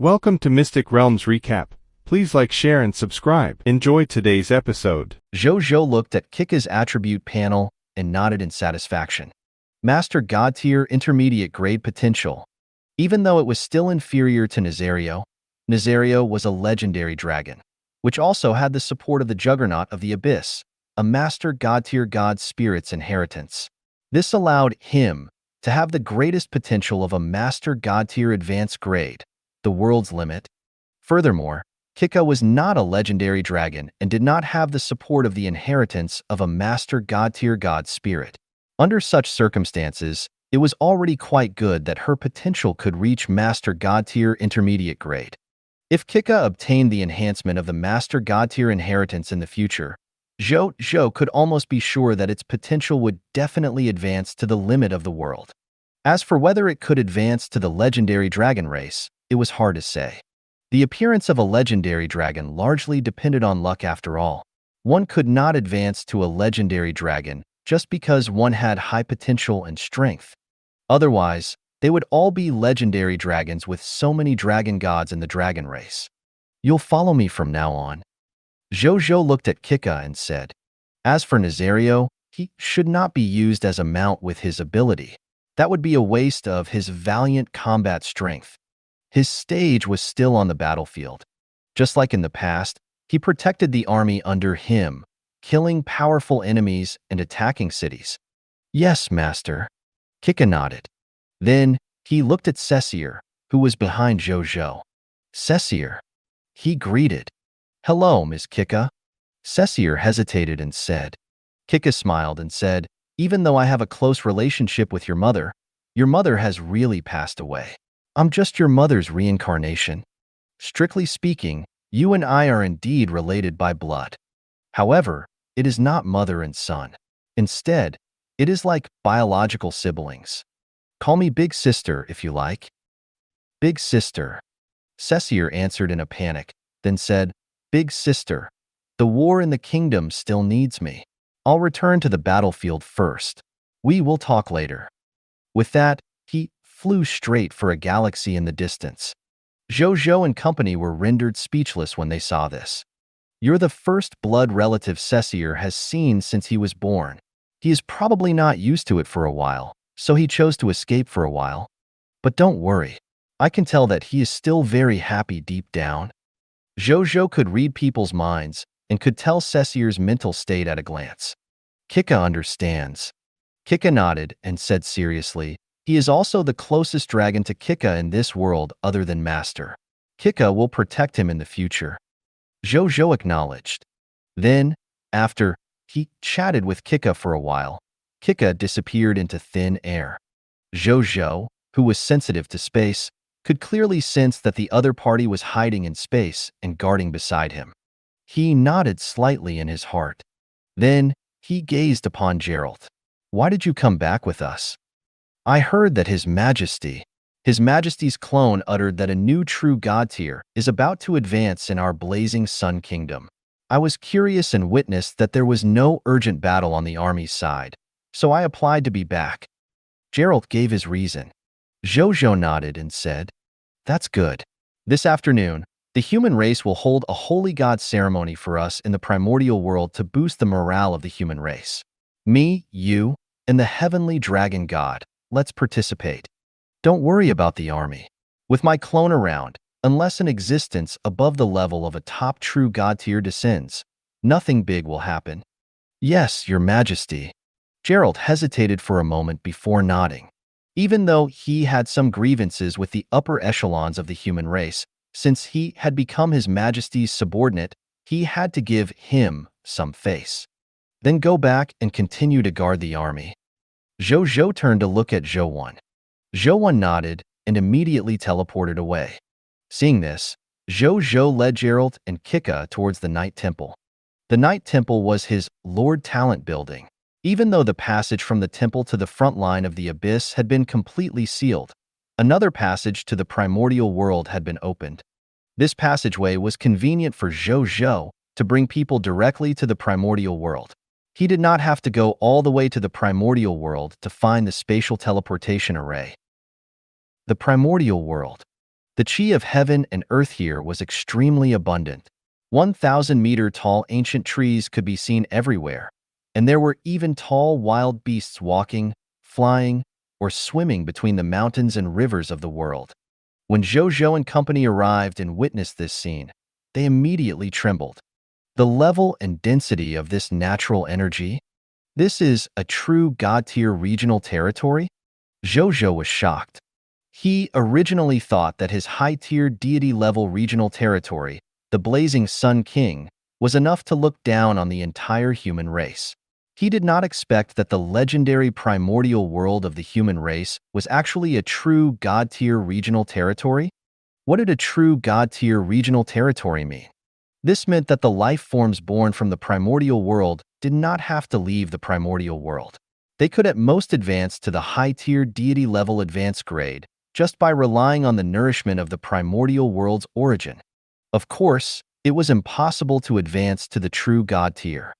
Welcome to Mystic Realms Recap. Please like, share, and subscribe. Enjoy today's episode. Zhou Zhou looked at Kika's attribute panel and nodded in satisfaction. Master God Tier Intermediate Grade Potential. Even though it was still inferior to Nazario, Nazario was a legendary dragon, which also had the support of the Juggernaut of the Abyss, a Master God Tier God Spirit's inheritance. This allowed him to have the greatest potential of a Master God Tier Advanced Grade, the world's limit. Furthermore, Kika was not a legendary dragon and did not have the support of the inheritance of a Master God Tier God Spirit. Under such circumstances, it was already quite good that her potential could reach Master God Tier Intermediate Grade. If Kika obtained the enhancement of the Master God Tier inheritance in the future, Zhou Zhou could almost be sure that its potential would definitely advance to the limit of the world. As for whether it could advance to the legendary dragon race, it was hard to say. The appearance of a legendary dragon largely depended on luck after all. One could not advance to a legendary dragon just because one had high potential and strength. Otherwise, they would all be legendary dragons with so many dragon gods in the dragon race. You'll follow me from now on. Zhou Zhou looked at Kika and said, as for Nazario, he should not be used as a mount with his ability. That would be a waste of his valiant combat strength. His stage was still on the battlefield. Just like in the past, he protected the army under him, killing powerful enemies and attacking cities. Yes, Master. Kika nodded. Then, he looked at Cecir, who was behind Zhou Zhou. Cecir. He greeted. Hello, Miss Kika. Cecir hesitated and said. Kika smiled and said, even though I have a close relationship with your mother has really passed away. I'm just your mother's reincarnation. Strictly speaking, you and I are indeed related by blood. However, it is not mother and son. Instead, it is like biological siblings. Call me Big Sister if you like. Big Sister. Cecir answered in a panic, then said, Big Sister, the war in the kingdom still needs me. I'll return to the battlefield first. We will talk later. With that, he flew straight for a galaxy in the distance. Zhou Zhou and company were rendered speechless when they saw this. You're the first blood relative Cecir has seen since he was born. He is probably not used to it for a while, so he chose to escape for a while. But don't worry, I can tell that he is still very happy deep down. Zhou Zhou could read people's minds and could tell Cecir's mental state at a glance. Kika understands. Kika nodded and said seriously, he is also the closest dragon to Kika in this world other than Master. Kika will protect him in the future. Zhou Zhou acknowledged. Then, after he chatted with Kika for a while, Kika disappeared into thin air. Zhou Zhou, who was sensitive to space, could clearly sense that the other party was hiding in space and guarding beside him. He nodded slightly in his heart. Then, he gazed upon Geralt. Why did you come back with us? I heard that His Majesty's clone uttered that a new true god tier is about to advance in our blazing sun kingdom. I was curious and witnessed that there was no urgent battle on the army's side, so I applied to be back. Geralt gave his reason. Zhou Zhou nodded and said, that's good. This afternoon, the human race will hold a holy god ceremony for us in the primordial world to boost the morale of the human race. Me, you, and the heavenly dragon god, let's participate. Don't worry about the army. With my clone around, unless an existence above the level of a top true god tier descends, nothing big will happen. Yes, Your Majesty. Geralt hesitated for a moment before nodding. Even though he had some grievances with the upper echelons of the human race, since he had become His Majesty's subordinate, he had to give him some face. Then go back and continue to guard the army. Zhou Zhou turned to look at Zhou Wan. Zhou Wan nodded and immediately teleported away. Seeing this, Zhou Zhou led Geralt and Kika towards the Night Temple. The Night Temple was his Lord Talent building. Even though the passage from the temple to the front line of the Abyss had been completely sealed, another passage to the primordial world had been opened. This passageway was convenient for Zhou Zhou to bring people directly to the primordial world. He did not have to go all the way to the primordial world to find the spatial teleportation array. The primordial world. The chi of heaven and earth here was extremely abundant. 1,000-meter-tall ancient trees could be seen everywhere, and there were even tall wild beasts walking, flying, or swimming between the mountains and rivers of the world. When Zhou Zhou and company arrived and witnessed this scene, they immediately trembled. The level and density of this natural energy? This is a true god-tier regional territory? Zhou Zhou was shocked. He originally thought that his high-tier deity-level regional territory, the Blazing Sun King, was enough to look down on the entire human race. He did not expect that the legendary primordial world of the human race was actually a true god-tier regional territory. What did a true god-tier regional territory mean? This meant that the life forms born from the primordial world did not have to leave the primordial world. They could at most advance to the high-tier deity-level advanced grade just by relying on the nourishment of the primordial world's origin. Of course, it was impossible to advance to the true god tier.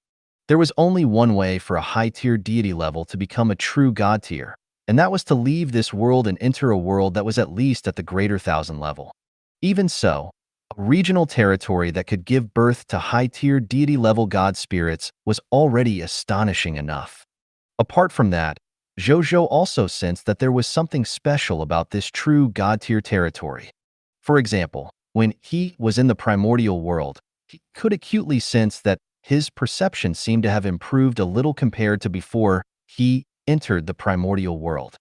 There was only one way for a high-tier deity level to become a true god tier, and that was to leave this world and enter a world that was at least at the greater thousand level. Even so, a regional territory that could give birth to high-tier deity-level god spirits was already astonishing enough. Apart from that, Zhou Zhou also sensed that there was something special about this true god-tier territory. For example, when he was in the primordial world, he could acutely sense that his perception seemed to have improved a little compared to before he entered the primordial world.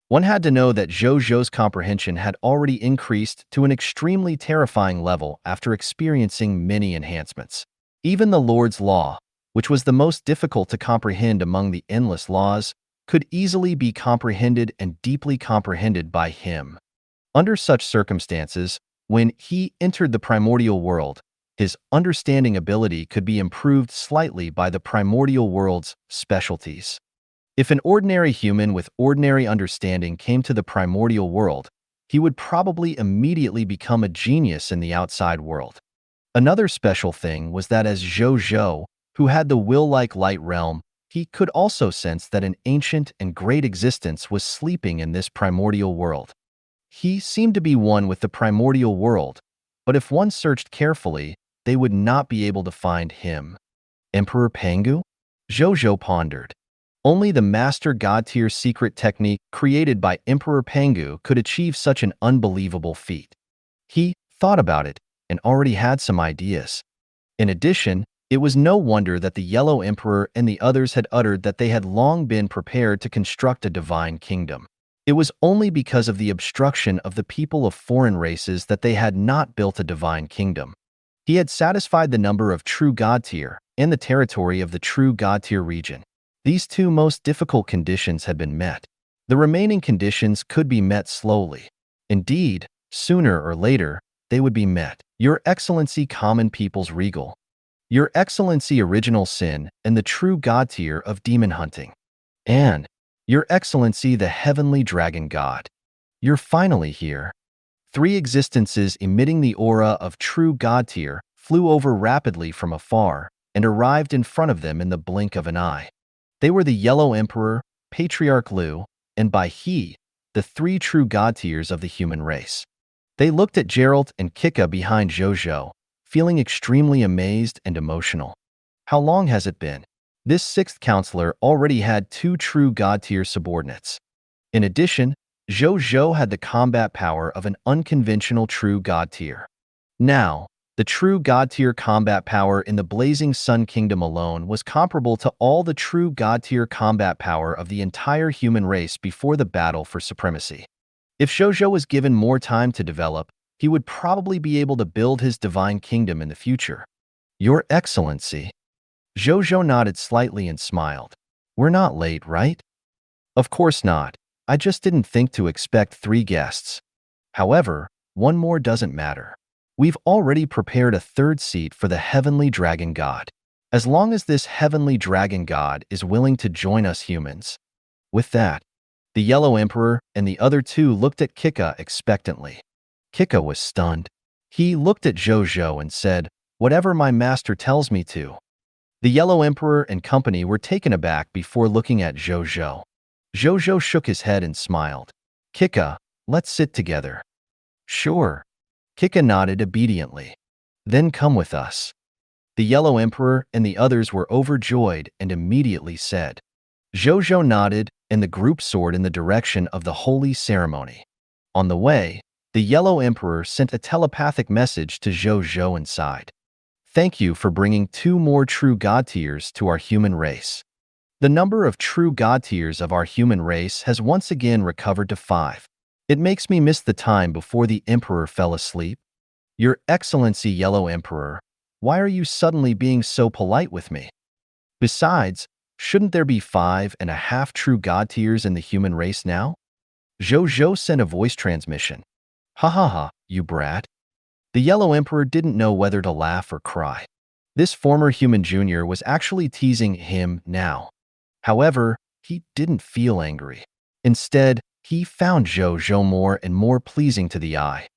One had to know that Zhou Zhou's comprehension had already increased to an extremely terrifying level after experiencing many enhancements. Even the Lord's Law, which was the most difficult to comprehend among the endless laws, could easily be comprehended and deeply comprehended by him. Under such circumstances, when he entered the primordial world, his understanding ability could be improved slightly by the primordial world's specialties. If an ordinary human with ordinary understanding came to the primordial world, he would probably immediately become a genius in the outside world. Another special thing was that as Zhou Zhou, who had the will-like light realm, he could also sense that an ancient and great existence was sleeping in this primordial world. He seemed to be one with the primordial world, but if one searched carefully, they would not be able to find him. Emperor Pangu? Zhou Zhou pondered. Only the master god-tier secret technique created by Emperor Pangu could achieve such an unbelievable feat. He thought about it and already had some ideas. In addition, it was no wonder that the Yellow Emperor and the others had uttered that they had long been prepared to construct a divine kingdom. It was only because of the obstruction of the people of foreign races that they had not built a divine kingdom. He had satisfied the number of true god tier and the territory of the true god tier region. These two most difficult conditions had been met. The remaining conditions could be met slowly. Indeed, sooner or later, they would be met. Your Excellency Common People's Regal. Your Excellency Original Sin and the true god tier of demon hunting. And Your Excellency the Heavenly Dragon God. You're finally here. Three existences emitting the aura of true god tier flew over rapidly from afar and arrived in front of them in the blink of an eye. They were the Yellow Emperor, Patriarch Lu, and by he, the three true god tiers of the human race. They looked at Geralt and Kika behind Zhou Zhou, feeling extremely amazed and emotional. How long has it been? This sixth counselor already had two true god tier subordinates. In addition, Zhou Zhou had the combat power of an unconventional true god tier. Now, the true god tier combat power in the Blazing Sun Kingdom alone was comparable to all the true god tier combat power of the entire human race before the battle for supremacy. If Zhou Zhou was given more time to develop, he would probably be able to build his divine kingdom in the future. Your Excellency. Zhou Zhou nodded slightly and smiled. We're not late, right? Of course not. I just didn't think to expect 3 guests. However, one more doesn't matter. We've already prepared a 3rd seat for the Heavenly Dragon God. As long as this Heavenly Dragon God is willing to join us humans. With that, the Yellow Emperor and the other 2 looked at Kika expectantly. Kika was stunned. He looked at Zhou Zhou and said, "Whatever my master tells me to." The Yellow Emperor and company were taken aback before looking at Zhou Zhou. Zhou Zhou shook his head and smiled. Kika, let's sit together. Sure. Kika nodded obediently. Then come with us. The Yellow Emperor and the others were overjoyed and immediately said. Zhou Zhou nodded, and the group soared in the direction of the holy ceremony. On the way, the Yellow Emperor sent a telepathic message to Zhou Zhou inside. Thank you for bringing 2 more true god tiers to our human race. The number of true god tiers of our human race has once again recovered to 5. It makes me miss the time before the Emperor fell asleep. Your Excellency Yellow Emperor, why are you suddenly being so polite with me? Besides, shouldn't there be 5.5 true god tiers in the human race now? Zhou Zhou sent a voice transmission. Ha ha ha, you brat. The Yellow Emperor didn't know whether to laugh or cry. This former human junior was actually teasing him now. However, he didn't feel angry. Instead, he found Zhou Zhou more and more pleasing to the eye.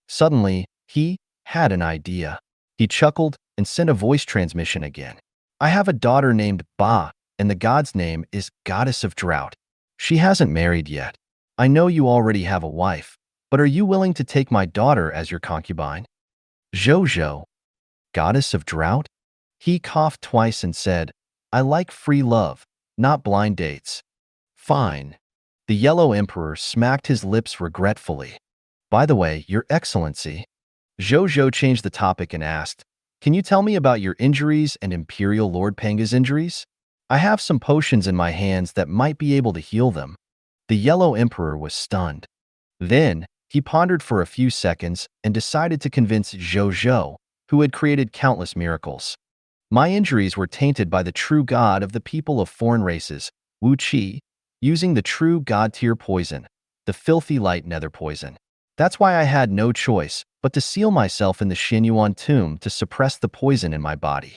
Suddenly, he had an idea. He chuckled and sent a voice transmission again. I have a daughter named Ba, and the god's name is Goddess of Drought. She hasn't married yet. I know you already have a wife, but are you willing to take my daughter as your concubine? Zhou Zhou, Goddess of Drought? He coughed twice and said, I like free love, not blind dates. Fine. The Yellow Emperor smacked his lips regretfully. By the way, Your Excellency. Zhou Zhou changed the topic and asked, Can you tell me about your injuries and Imperial Lord Panga's injuries? I have some potions in my hands that might be able to heal them. The Yellow Emperor was stunned. Then, he pondered for a few seconds and decided to convince Zhou Zhou, who had created countless miracles. My injuries were tainted by the true god of the people of foreign races, Wu Qi, using the true god-tier poison, the filthy light nether poison. That's why I had no choice but to seal myself in the Xinyuan tomb to suppress the poison in my body.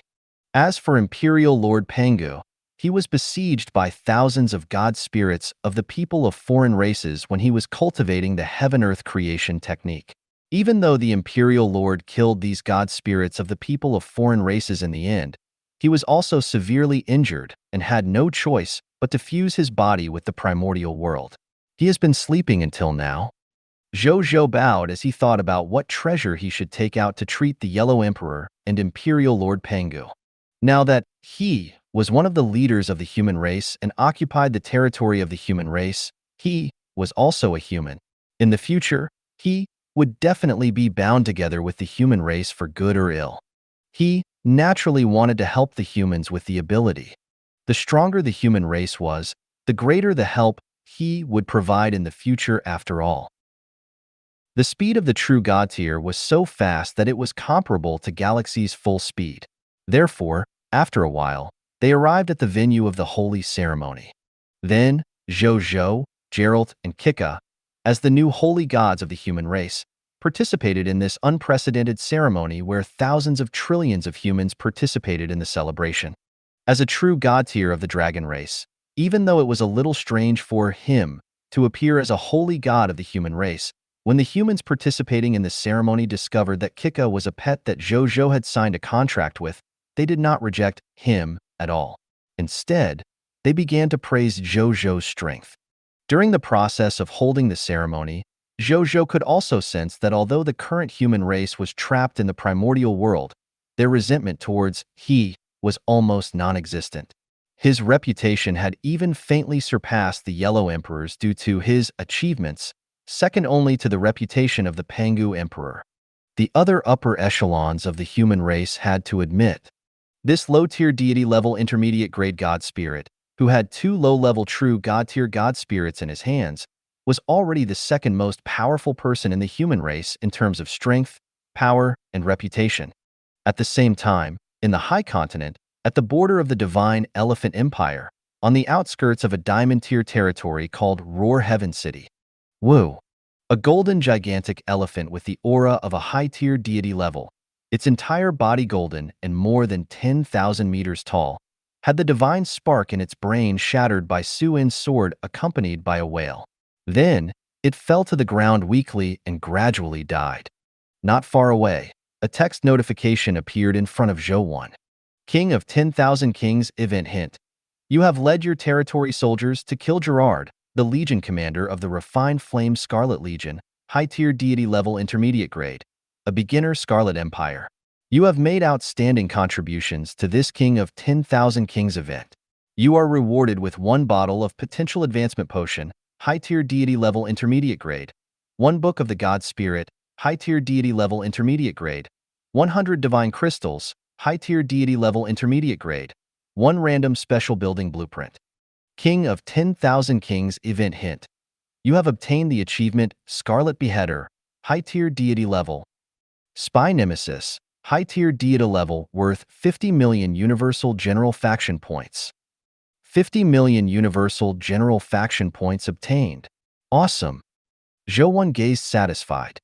As for Imperial Lord Pangu, he was besieged by thousands of god spirits of the people of foreign races when he was cultivating the heaven-earth creation technique. Even though the Imperial Lord killed these god spirits of the people of foreign races in the end, he was also severely injured and had no choice but to fuse his body with the primordial world. He has been sleeping until now. Zhou Zhou bowed as he thought about what treasure he should take out to treat the Yellow Emperor and Imperial Lord Pangu. Now that he was one of the leaders of the human race and occupied the territory of the human race, he was also a human. In the future, he would definitely be bound together with the human race for good or ill. He naturally wanted to help the humans with the ability. The stronger the human race was, the greater the help he would provide in the future after all. The speed of the true god tier was so fast that it was comparable to Galaxy's full speed. Therefore, after a while, they arrived at the venue of the holy ceremony. Then, Zhou Zhou, Geralt, and Kika, as the new holy gods of the human race, participated in this unprecedented ceremony where thousands of trillions of humans participated in the celebration. As a true god tier of the dragon race, even though it was a little strange for him to appear as a holy god of the human race, when the humans participating in the ceremony discovered that Kika was a pet that Zhou Zhou had signed a contract with, they did not reject him at all. Instead, they began to praise Zhou Zhou's strength. During the process of holding the ceremony, Zhou Zhou could also sense that although the current human race was trapped in the primordial world, their resentment towards he was almost non-existent. His reputation had even faintly surpassed the Yellow Emperor's due to his achievements, second only to the reputation of the Pangu Emperor. The other upper echelons of the human race had to admit. This low-tier deity-level intermediate-grade god spirit, who had 2 low-level true god-tier god spirits in his hands, was already the second most powerful person in the human race in terms of strength, power, and reputation. At the same time, in the High Continent, at the border of the Divine Elephant Empire, on the outskirts of a diamond-tier territory called Roar Heaven City. Woo! A golden gigantic elephant with the aura of a high-tier deity level, its entire body golden and more than 10,000 meters tall, had the divine spark in its brain shattered by Su-In's sword accompanied by a wail. Then, it fell to the ground weakly and gradually died. Not far away, a text notification appeared in front of Zhou Wan. King of 10,000 Kings event hint. You have led your territory soldiers to kill Gerard, the Legion commander of the refined Flame Scarlet Legion, high-tier deity level intermediate grade, a beginner Scarlet Empire. You have made outstanding contributions to this King of 10,000 Kings event. You are rewarded with 1 bottle of potential advancement potion, high-tier deity level intermediate grade, 1 book of the God Spirit, high-tier deity level intermediate grade, 100 divine crystals, high-tier deity level intermediate grade, 1 random special building blueprint. King of 10,000 Kings event hint. You have obtained the achievement Scarlet Beheader, high-tier deity level. Spy Nemesis, high-tier deity level worth 50 million Universal General Faction points. 50 million Universal General Faction points obtained. Awesome. Zhou gazed satisfied.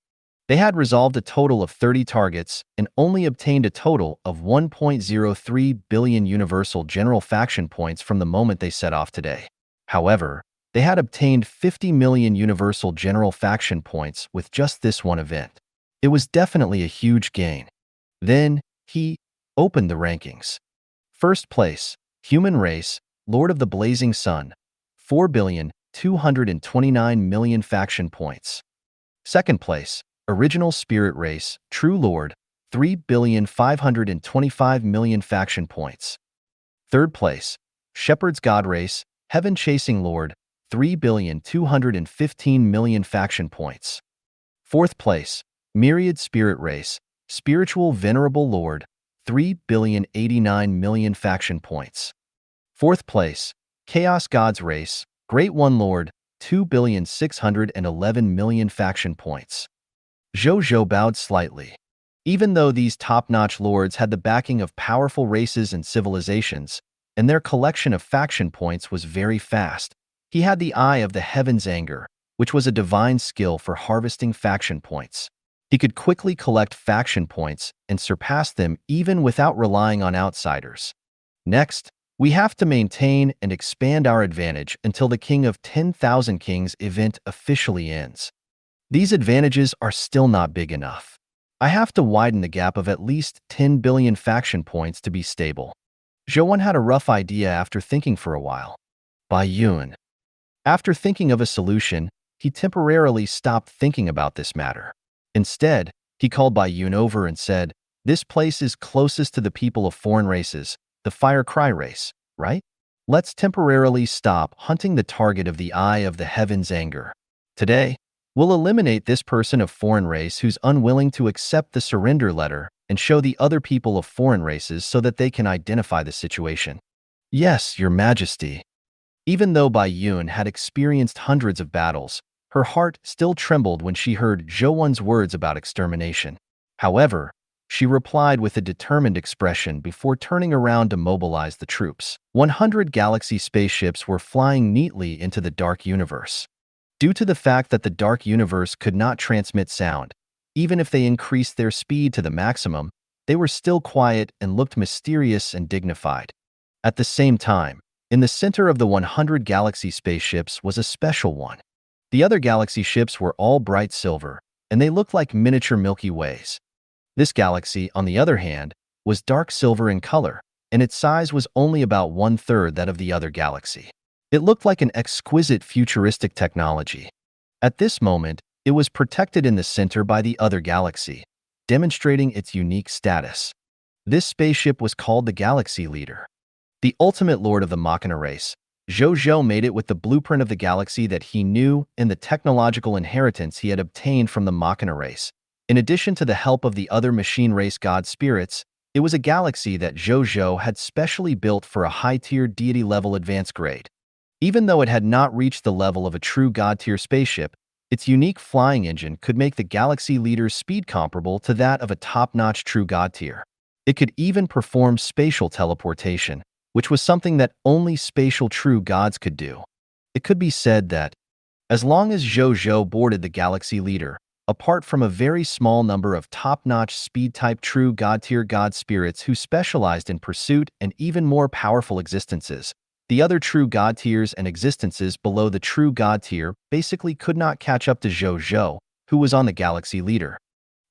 They had resolved a total of 30 targets and only obtained a total of 1.03 billion Universal General Faction points from the moment they set off today. However, they had obtained 50 million Universal General Faction points with just this one event. It was definitely a huge gain. Then, he opened the rankings. First place, Human Race, Lord of the Blazing Sun, 4,229,000,000 faction points. Second place, Original Spirit Race, True Lord, 3,525,000,000 faction points. Third place, Shepherd's God Race, Heaven Chasing Lord, 3,215,000,000 faction points. Fourth place, Myriad Spirit Race, Spiritual Venerable Lord, 3,089,000,000 faction points. Fourth place, Chaos Gods Race, Great One Lord, 2,611,000,000 faction points. Zhou Zhou bowed slightly. Even though these top-notch lords had the backing of powerful races and civilizations, and their collection of faction points was very fast, he had the Eye of the Heaven's Anger, which was a divine skill for harvesting faction points. He could quickly collect faction points and surpass them even without relying on outsiders. Next, we have to maintain and expand our advantage until the King of 10,000 Kings event officially ends. These advantages are still not big enough. I have to widen the gap of at least 10 billion faction points to be stable. Zhou had a rough idea after thinking for a while. Bai Yun. After thinking of a solution, he temporarily stopped thinking about this matter. Instead, he called Bai Yun over and said, "This place is closest to the people of foreign races, the Fire Cry race, right? Let's temporarily stop hunting the target of the Eye of the Heaven's Anger. Today, we'll eliminate this person of foreign race who's unwilling to accept the surrender letter and show the other people of foreign races so that they can identify the situation." "Yes, Your Majesty." Even though Bai Yun had experienced hundreds of battles, her heart still trembled when she heard Zhou words about extermination. However, she replied with a determined expression before turning around to mobilize the troops. 100 galaxy spaceships were flying neatly into the dark universe. Due to the fact that the dark universe could not transmit sound, even if they increased their speed to the maximum, they were still quiet and looked mysterious and dignified. At the same time, in the center of the 100 galaxy spaceships was a special one. The other galaxy ships were all bright silver, and they looked like miniature Milky Ways. This galaxy, on the other hand, was dark silver in color, and its size was only about 1/3 that of the other galaxy. It looked like an exquisite futuristic technology. At this moment, it was protected in the center by the other galaxy, demonstrating its unique status. This spaceship was called the Galaxy Leader. The ultimate lord of the Machina race, Zhou Zhou made it with the blueprint of the galaxy that he knew and the technological inheritance he had obtained from the Machina race. In addition to the help of the other machine race god spirits, it was a galaxy that Zhou Zhou had specially built for a high-tier deity-level advanced grade. Even though it had not reached the level of a true god-tier spaceship, its unique flying engine could make the Galaxy Leader's speed comparable to that of a top-notch true god-tier. It could even perform spatial teleportation, which was something that only spatial true gods could do. It could be said that, as long as Zhou Zhou boarded the Galaxy Leader, apart from a very small number of top-notch speed-type true god-tier god spirits who specialized in pursuit and even more powerful existences, the other true god tiers and existences below the true god tier basically could not catch up to Zhou Zhou, who was on the Galaxy Leader.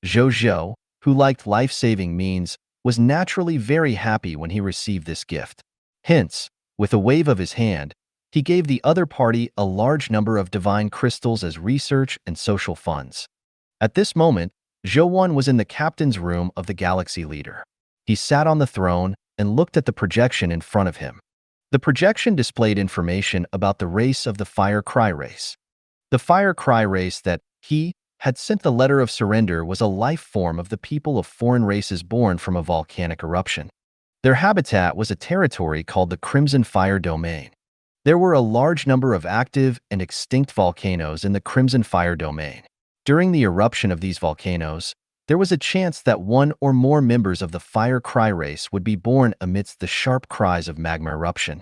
Zhou Zhou, who liked life-saving means, was naturally very happy when he received this gift. Hence, with a wave of his hand, he gave the other party a large number of divine crystals as research and social funds. At this moment, Zhou was in the captain's room of the Galaxy Leader. He sat on the throne and looked at the projection in front of him. The projection displayed information about the race of the Fire Cry race. The Fire Cry race that he had sent the letter of surrender was a life form of the people of foreign races born from a volcanic eruption. Their habitat was a territory called the Crimson Fire Domain. There were a large number of active and extinct volcanoes in the Crimson Fire Domain. During the eruption of these volcanoes, there was a chance that one or more members of the Fire Cry race would be born amidst the sharp cries of magma eruption.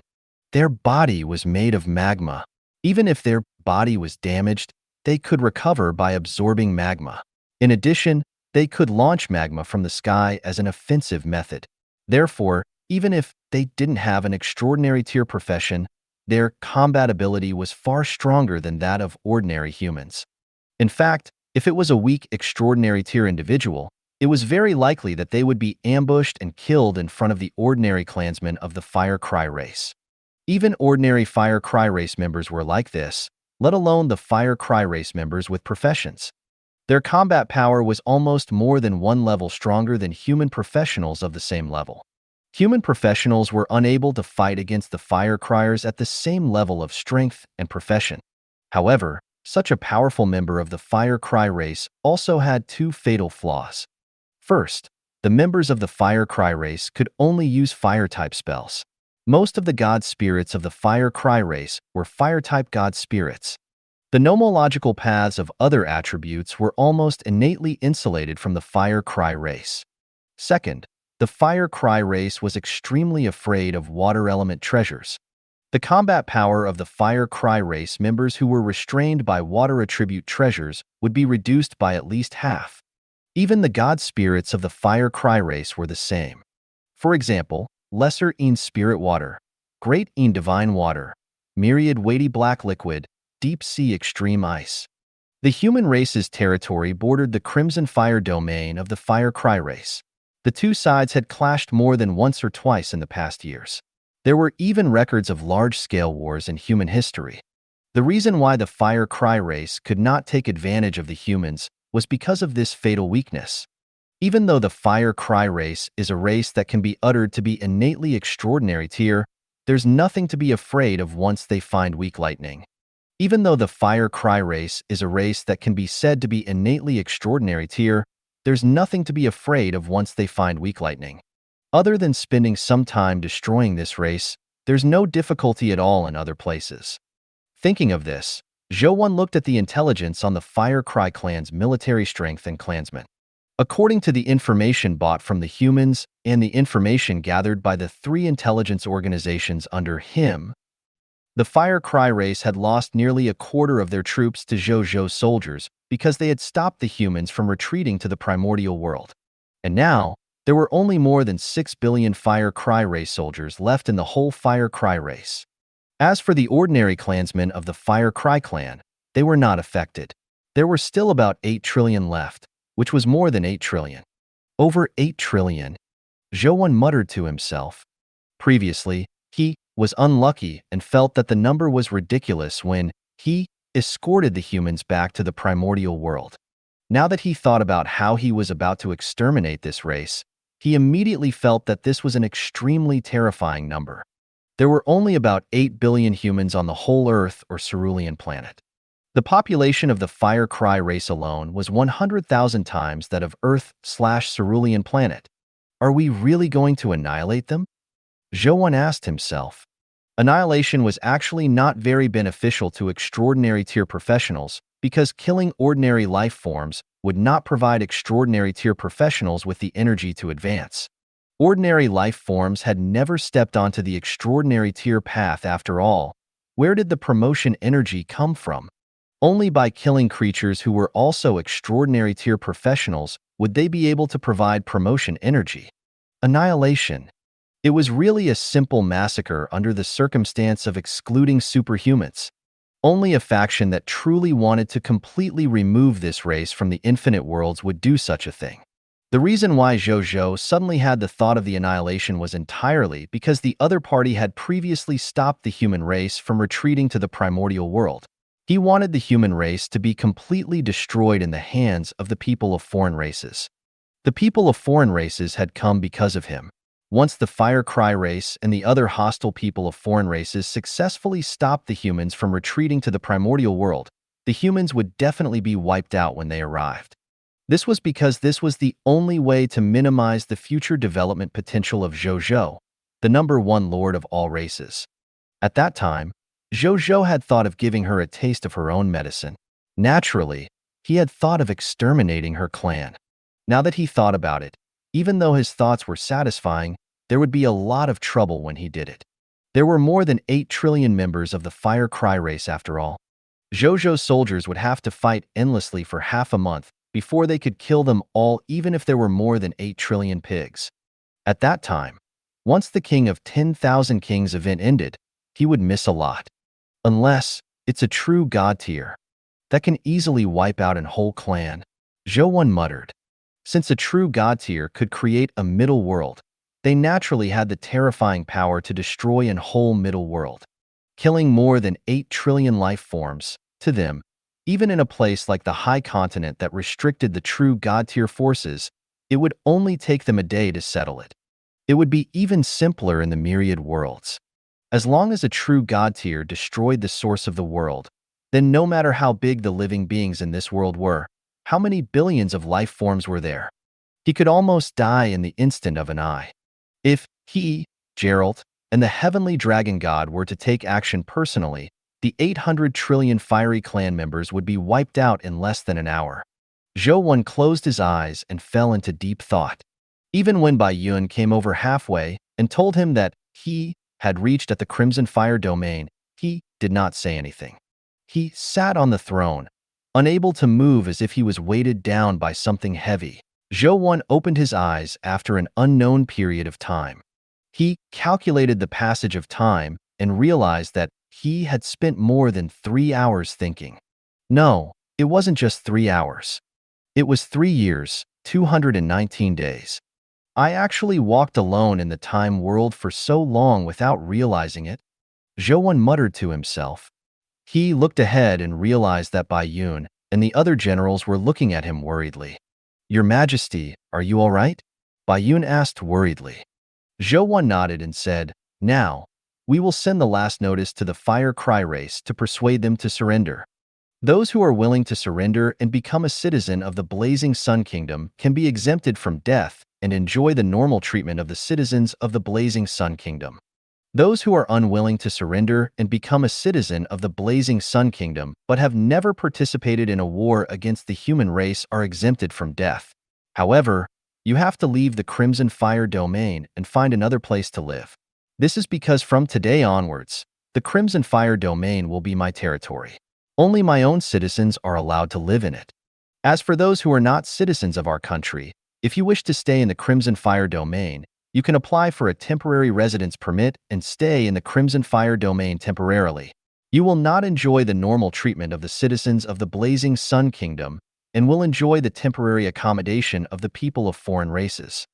Their body was made of magma. Even if their body was damaged, they could recover by absorbing magma. In addition, they could launch magma from the sky as an offensive method. Therefore, even if they didn't have an extraordinary tier profession, their combat ability was far stronger than that of ordinary humans. In fact, if it was a weak extraordinary tier individual, it was very likely that they would be ambushed and killed in front of the ordinary clansmen of the Fire Cry race. Even ordinary Fire Cry race members were like this, let alone the Fire Cry race members with professions. Their combat power was almost more than one level stronger than human professionals of the same level. Human professionals were unable to fight against the Fire Criers at the same level of strength and profession. However, such a powerful member of the Fire Cry race also had two fatal flaws. First, the members of the Fire Cry race could only use fire-type spells. Most of the god spirits of the Fire Cry race were fire-type god spirits. The nomological paths of other attributes were almost innately insulated from the Fire Cry race. Second, the Fire Cry race was extremely afraid of water element treasures. The combat power of the Fire Cry race members who were restrained by water attribute treasures would be reduced by at least half. Even the god spirits of the Fire Cry race were the same. For example, Lesser Een Spirit Water, Great Een Divine Water, Myriad Weighty Black Liquid, Deep Sea Extreme Ice. The human race's territory bordered the Crimson Fire domain of the Fire Cry race. The two sides had clashed more than once or twice in the past years. There were even records of large-scale wars in human history. The reason why the Fire Cry race could not take advantage of the humans was because of this fatal weakness. Even though the Fire Cry race is a race that can be uttered to be innately extraordinary tier, there's nothing to be afraid of once they find weak lightning. Even though the Fire Cry race is a race that can be said to be innately extraordinary tier, there's nothing to be afraid of once they find weak lightning. Other than spending some time destroying this race, there's no difficulty at all in other places. Thinking of this, Zhou looked at the intelligence on the Fire Cry clan's military strength and clansmen. According to the information bought from the humans and the information gathered by the three intelligence organizations under him, the Fire Cry race had lost nearly a quarter of their troops to Zhou Zhou soldiers because they had stopped the humans from retreating to the primordial world. And now, there were only more than 6 billion Fire Cry race soldiers left in the whole Fire Cry race. As for the ordinary clansmen of the Fire Cry clan, they were not affected. There were still about 8 trillion left, which was more than 8 trillion. Over 8 trillion. Zhou muttered to himself. Previously, he was unlucky and felt that the number was ridiculous when he escorted the humans back to the primordial world. Now that he thought about how he was about to exterminate this race, he immediately felt that this was an extremely terrifying number. There were only about 8 billion humans on the whole Earth or cerulean planet. The population of the Fire Cry race alone was 100,000 times that of Earth/cerulean planet. Are we really going to annihilate them? Zhou asked himself. Annihilation was actually not very beneficial to extraordinary tier professionals because killing ordinary life forms would not provide extraordinary tier professionals with the energy to advance. Ordinary life forms had never stepped onto the extraordinary tier path after all. Where did the promotion energy come from? Only by killing creatures who were also extraordinary tier professionals would they be able to provide promotion energy. Annihilation. It was really a simple massacre under the circumstance of excluding superhumans. Only a faction that truly wanted to completely remove this race from the infinite worlds would do such a thing. The reason why Zhou Zhou suddenly had the thought of the annihilation was entirely because the other party had previously stopped the human race from retreating to the primordial world. He wanted the human race to be completely destroyed in the hands of the people of foreign races. The people of foreign races had come because of him. Once the Fire Cry race and the other hostile people of foreign races successfully stopped the humans from retreating to the primordial world, the humans would definitely be wiped out when they arrived. This was because this was the only way to minimize the future development potential of Zhou Zhou, the #1 lord of all races. At that time, Zhou Zhou had thought of giving her a taste of her own medicine. Naturally, he had thought of exterminating her clan. Now that he thought about it, even though his thoughts were satisfying, there would be a lot of trouble when he did it. There were more than 8 trillion members of the Fire Cry race after all. Zhou Zhou's soldiers would have to fight endlessly for half a month before they could kill them all, even if there were more than 8 trillion pigs. At that time, once the King of 10,000 Kings event ended, he would miss a lot. Unless it's a true god tier that can easily wipe out a whole clan, Zhou Zhou muttered. Since a true god tier could create a middle world, they naturally had the terrifying power to destroy a whole middle world, killing more than 8 trillion life forms. To them, even in a place like the high continent that restricted the true god tier forces, it would only take them a day to settle it. It would be even simpler in the myriad worlds. As long as a true god tier destroyed the source of the world, then no matter how big the living beings in this world were, how many billions of life forms were there, he could almost die in the instant of an eye. If he, Geralt, and the heavenly dragon god were to take action personally, the 800 trillion fiery clan members would be wiped out in less than an hour. Zhou Zhou closed his eyes and fell into deep thought. Even when Bai Yun came over halfway and told him that he had reached at the Crimson Fire domain, he did not say anything. He sat on the throne, unable to move, as if he was weighted down by something heavy. Zhou Zhou opened his eyes after an unknown period of time. He calculated the passage of time and realized that he had spent more than 3 hours thinking. No, it wasn't just 3 hours. It was 3 years, 219 days. I actually walked alone in the time world for so long without realizing it, Zhou Zhou muttered to himself. He looked ahead and realized that Bai Yun and the other generals were looking at him worriedly. Your Majesty, are you all right? Bai Yun asked worriedly. Zhou Zhou nodded and said, now, we will send the last notice to the Fire Cry race to persuade them to surrender. Those who are willing to surrender and become a citizen of the Blazing Sun Kingdom can be exempted from death and enjoy the normal treatment of the citizens of the Blazing Sun Kingdom. Those who are unwilling to surrender and become a citizen of the Blazing Sun Kingdom but have never participated in a war against the human race are exempted from death. However, you have to leave the Crimson Fire domain and find another place to live. This is because from today onwards, the Crimson Fire domain will be my territory. Only my own citizens are allowed to live in it. As for those who are not citizens of our country, if you wish to stay in the Crimson Fire domain, you can apply for a temporary residence permit and stay in the Crimson Fire domain temporarily. You will not enjoy the normal treatment of the citizens of the Blazing Sun Kingdom and will enjoy the temporary accommodation of the people of foreign races.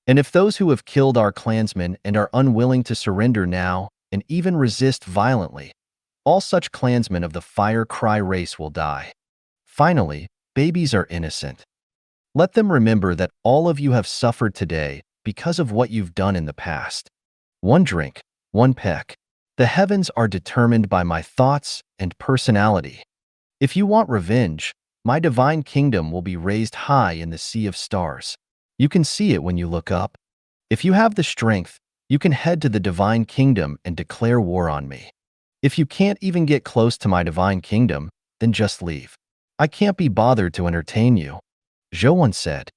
And if those who have killed our clansmen and are unwilling to surrender now and even resist violently, all such clansmen of the Fire Cry race will die. Finally, babies are innocent. Let them remember that all of you have suffered today because of what you've done in the past. One drink, one peck. The heavens are determined by my thoughts and personality. If you want revenge, my divine kingdom will be raised high in the sea of stars. You can see it when you look up. If you have the strength, you can head to the divine kingdom and declare war on me. If you can't even get close to my divine kingdom, then just leave. I can't be bothered to entertain you. Zhou Zhou said.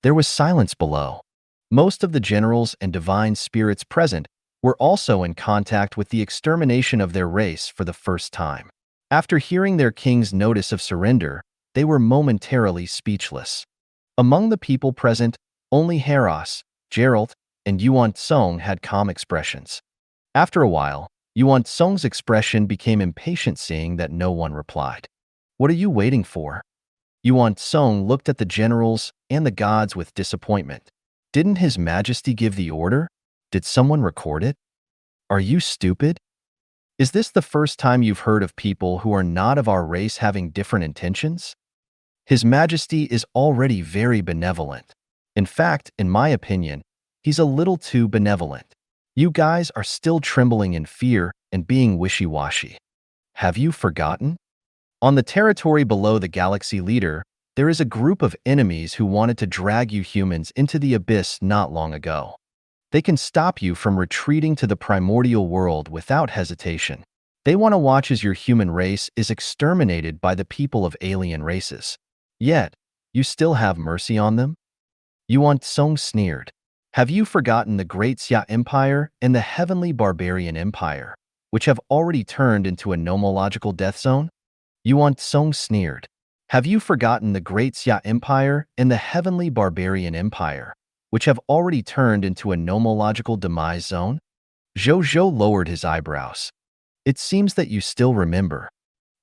There was silence below. Most of the generals and divine spirits present were also in contact with the extermination of their race for the first time. After hearing their king's notice of surrender, they were momentarily speechless. Among the people present, only Haros, Geralt, and Yuan Tsong had calm expressions. After a while, Yuan Tsong's expression became impatient, seeing that no one replied. What are you waiting for? Yuan Tsong looked at the generals and the gods with disappointment. Didn't His Majesty give the order? Did someone record it? Are you stupid? Is this the first time you've heard of people who are not of our race having different intentions? His Majesty is already very benevolent. In fact, in my opinion, he's a little too benevolent. You guys are still trembling in fear and being wishy-washy. Have you forgotten? On the territory below the galaxy leader, there is a group of enemies who wanted to drag you humans into the abyss not long ago. They can stop you from retreating to the primordial world without hesitation. They want to watch as your human race is exterminated by the people of alien races. Yet, you still have mercy on them? Yuan Tsong sneered. Have you forgotten the Great Xia Empire and the Heavenly Barbarian Empire, which have already turned into a nomological death zone? Yuan Tsong sneered. Have you forgotten the Great Xia Empire and the Heavenly Barbarian Empire, which have already turned into a nomological demise zone? Zhou Zhou lowered his eyebrows. It seems that you still remember.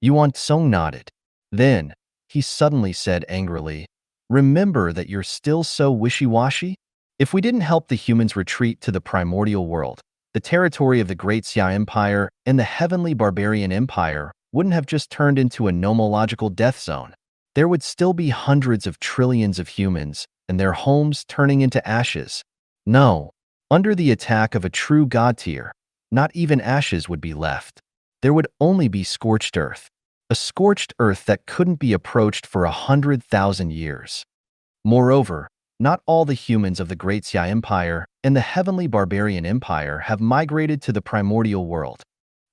Yuan Tsong nodded. Then, he suddenly said angrily, remember that you're still so wishy-washy? If we didn't help the humans retreat to the primordial world, the territory of the Great Xia Empire and the Heavenly Barbarian Empire wouldn't have just turned into a nomological death zone. There would still be hundreds of trillions of humans and their homes turning into ashes. No, under the attack of a true god tier, not even ashes would be left. There would only be scorched earth, a scorched earth that couldn't be approached for 100,000 years. Moreover, not all the humans of the Great Xia Empire and the Heavenly Barbarian Empire have migrated to the primordial world.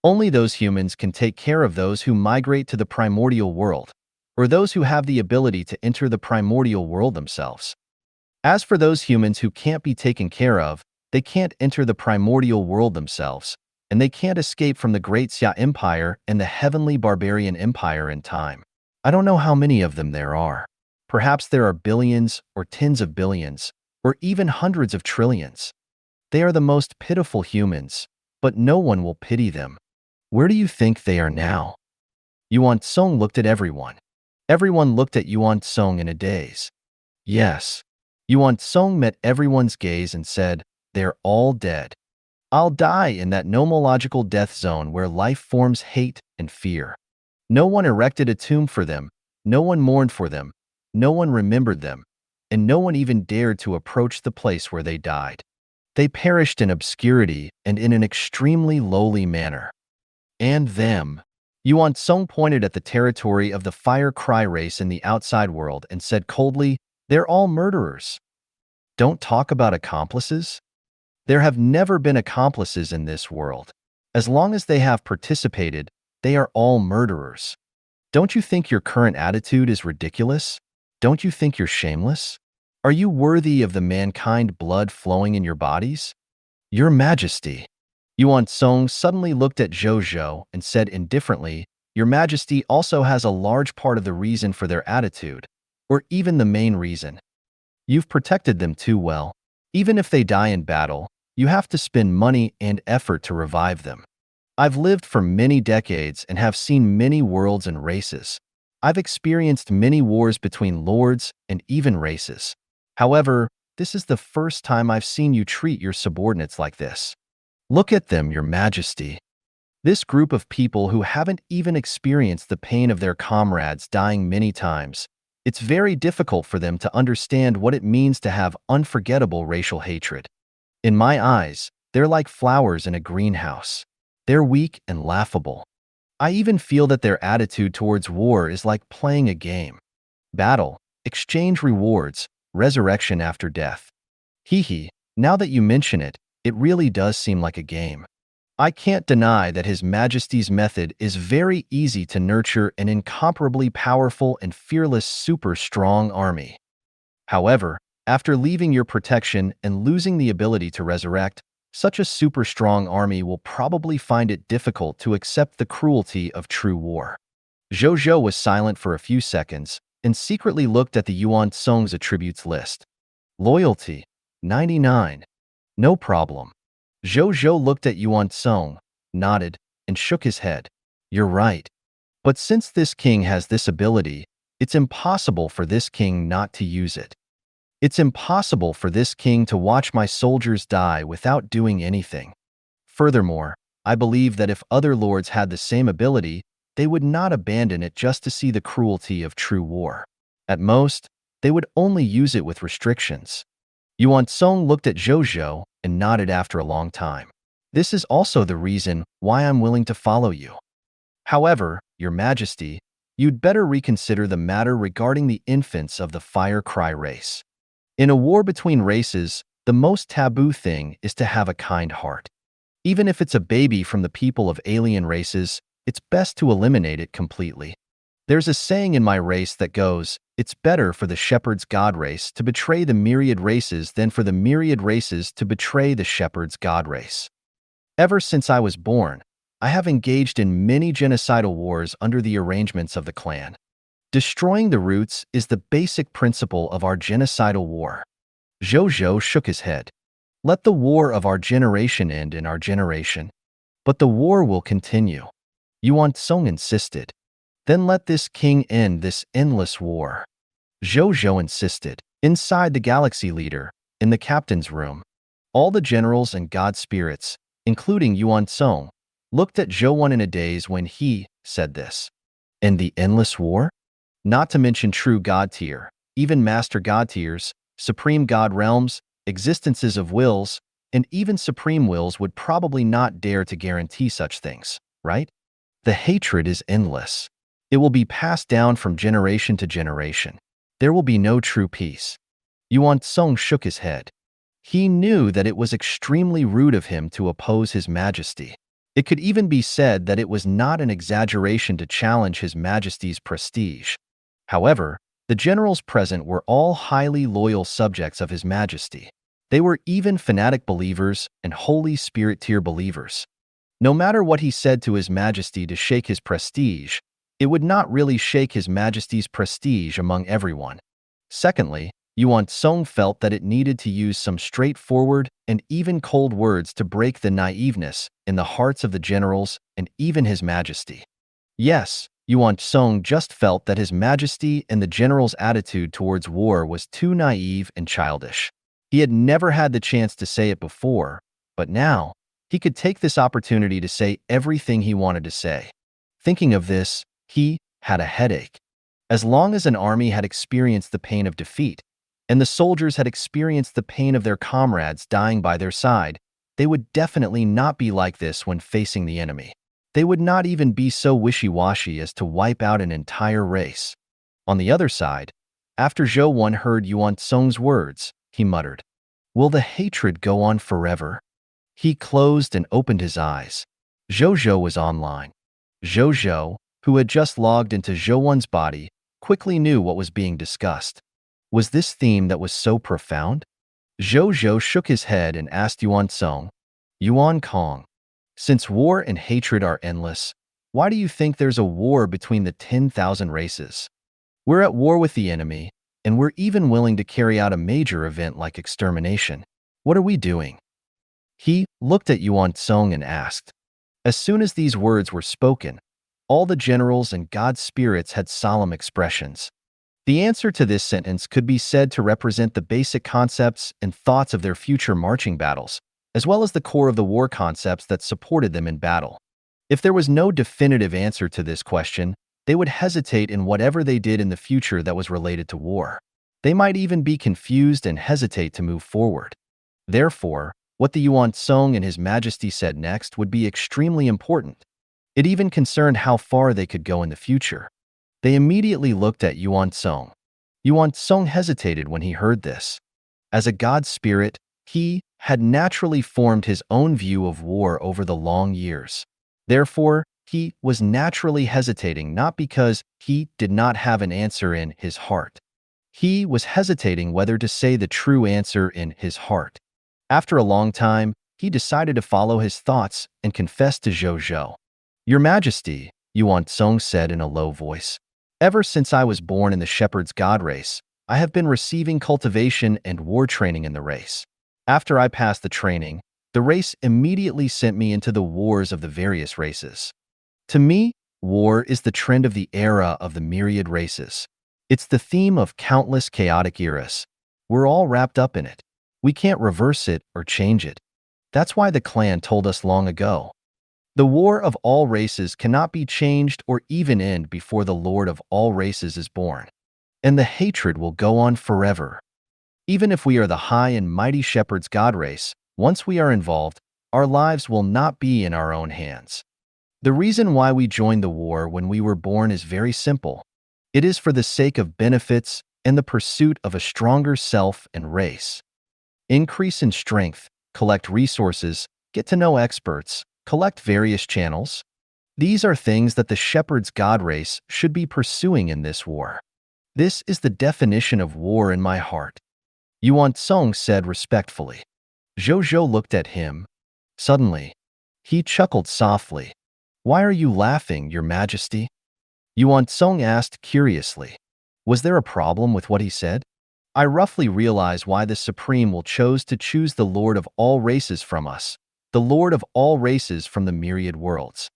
Only those humans can take care of those who migrate to the primordial world, or those who have the ability to enter the primordial world themselves. As for those humans who can't be taken care of, they can't enter the primordial world themselves, and they can't escape from the Great Xia Empire and the Heavenly Barbarian Empire in time. I don't know how many of them there are. Perhaps there are billions or tens of billions, or even hundreds of trillions. They are the most pitiful humans, but no one will pity them. Where do you think they are now? Yuan Tsong looked at everyone. Everyone looked at Yuan Tsong in a daze. Yes. Yuan Tsong met everyone's gaze and said, they're all dead. I'll die in that nomological death zone where life forms hate and fear. No one erected a tomb for them, no one mourned for them, no one remembered them, and no one even dared to approach the place where they died. They perished in obscurity and in an extremely lowly manner. And them. Yuan Tsong pointed at the territory of the Fire Cry race in the outside world and said coldly, they're all murderers. Don't talk about accomplices. There have never been accomplices in this world. As long as they have participated, they are all murderers. Don't you think your current attitude is ridiculous? Don't you think you're shameless? Are you worthy of the mankind blood flowing in your bodies? Your Majesty. Yuan Tsong suddenly looked at Zhou Zhou and said indifferently, Your Majesty also has a large part of the reason for their attitude, or even the main reason. You've protected them too well. Even if they die in battle, you have to spend money and effort to revive them. I've lived for many decades and have seen many worlds and races. I've experienced many wars between lords and even races. However, this is the first time I've seen you treat your subordinates like this. Look at them, Your Majesty. This group of people who haven't even experienced the pain of their comrades dying many times, it's very difficult for them to understand what it means to have unforgettable racial hatred. In my eyes, they're like flowers in a greenhouse. They're weak and laughable. I even feel that their attitude towards war is like playing a game. Battle, exchange rewards, resurrection after death. Hee, now that you mention it, it really does seem like a game. I can't deny that His Majesty's method is very easy to nurture an incomparably powerful and fearless super strong army. However, after leaving your protection and losing the ability to resurrect, such a super strong army will probably find it difficult to accept the cruelty of true war. Zhou Zhou was silent for a few seconds and secretly looked at the Yuan Tsong's attributes list. Loyalty, 99. No problem. Zhou Zhou looked at Yuan Tsong, nodded, and shook his head. You're right. But since this king has this ability, it's impossible for this king not to use it. It's impossible for this king to watch my soldiers die without doing anything. Furthermore, I believe that if other lords had the same ability, they would not abandon it just to see the cruelty of true war. At most, they would only use it with restrictions. Yuan Song looked at Zhou Zhou and nodded after a long time. This is also the reason why I'm willing to follow you. However, Your Majesty, you'd better reconsider the matter regarding the infants of the Fire Cry race. In a war between races, the most taboo thing is to have a kind heart. Even if it's a baby from the people of alien races, it's best to eliminate it completely. There's a saying in my race that goes, it's better for the shepherd's god race to betray the myriad races than for the myriad races to betray the shepherd's god race. Ever since I was born, I have engaged in many genocidal wars under the arrangements of the clan. Destroying the roots is the basic principle of our genocidal war. Zhou Zhou shook his head. Let the war of our generation end in our generation. But the war will continue. Yuan Song insisted. Then let this king end this endless war. Zhou Zhou insisted. Inside the galaxy leader, in the captain's room, all the generals and god spirits, including Yuan Song, looked at Zhou Wan in a daze when he said this. End the endless war? Not to mention true god tier, even master god tiers, supreme god realms, existences of wills, and even supreme wills would probably not dare to guarantee such things, right? The hatred is endless. It will be passed down from generation to generation. There will be no true peace. Yuan Song shook his head. He knew that it was extremely rude of him to oppose His Majesty. It could even be said that it was not an exaggeration to challenge His Majesty's prestige. However, the generals present were all highly loyal subjects of His Majesty. They were even fanatic believers and Holy Spirit tier believers. No matter what he said to His Majesty to shake his prestige, it would not really shake His Majesty's prestige among everyone. Secondly, Yuan Song felt that it needed to use some straightforward and even cold words to break the naiveness in the hearts of the generals and even His Majesty. Yes, Yuan Song just felt that His Majesty and the generals' attitude towards war was too naive and childish. He had never had the chance to say it before, but now, he could take this opportunity to say everything he wanted to say. Thinking of this, he had a headache. As long as an army had experienced the pain of defeat, and the soldiers had experienced the pain of their comrades dying by their side, they would definitely not be like this when facing the enemy. They would not even be so wishy-washy as to wipe out an entire race. On the other side, after Zhou Wan heard Yuan Song's words, he muttered, "Will the hatred go on forever?" He closed and opened his eyes. Zhou Zhou was online. Zhou Zhou, who had just logged into Zhou Wan's body, quickly knew what was being discussed. Was this theme that was so profound? Zhou Zhou shook his head and asked Yuan Song, Yuan Kong, since war and hatred are endless, why do you think there's a war between the 10,000 races? We're at war with the enemy, and we're even willing to carry out a major event like extermination. What are we doing? He looked at Yuan Song and asked. As soon as these words were spoken, all the generals and god spirits had solemn expressions. The answer to this sentence could be said to represent the basic concepts and thoughts of their future marching battles, as well as the core of the war concepts that supported them in battle. If there was no definitive answer to this question, they would hesitate in whatever they did in the future that was related to war. They might even be confused and hesitate to move forward. Therefore, what the Yuan Song and His Majesty said next would be extremely important. It even concerned how far they could go in the future. They immediately looked at Yuan Song. Yuan Song hesitated when he heard this. As a god spirit, he had naturally formed his own view of war over the long years. Therefore, he was naturally hesitating not because he did not have an answer in his heart. He was hesitating whether to say the true answer in his heart. After a long time, he decided to follow his thoughts and confessed to Zhou Zhou. Your Majesty, Yuan Song said in a low voice, ever since I was born in the shepherd's god race, I have been receiving cultivation and war training in the race. After I passed the training, the race immediately sent me into the wars of the various races. To me, war is the trend of the era of the myriad races. It's the theme of countless chaotic eras. We're all wrapped up in it. We can't reverse it or change it. That's why the clan told us long ago. The war of all races cannot be changed or even end before the Lord of all races is born. And the hatred will go on forever. Even if we are the high and mighty shepherd's god race, once we are involved, our lives will not be in our own hands. The reason why we joined the war when we were born is very simple. It is for the sake of benefits and the pursuit of a stronger self and race. Increase in strength, collect resources, get to know experts, collect various channels. These are things that the shepherd's god race should be pursuing in this war. This is the definition of war in my heart. Yuan Song said respectfully. Zhou Zhou looked at him. Suddenly, he chuckled softly. "Why are you laughing, Your Majesty?" Yuan Song asked curiously. Was there a problem with what he said? I roughly realize why the Supreme will chose to choose the Lord of all races from us, the Lord of all races from the myriad worlds,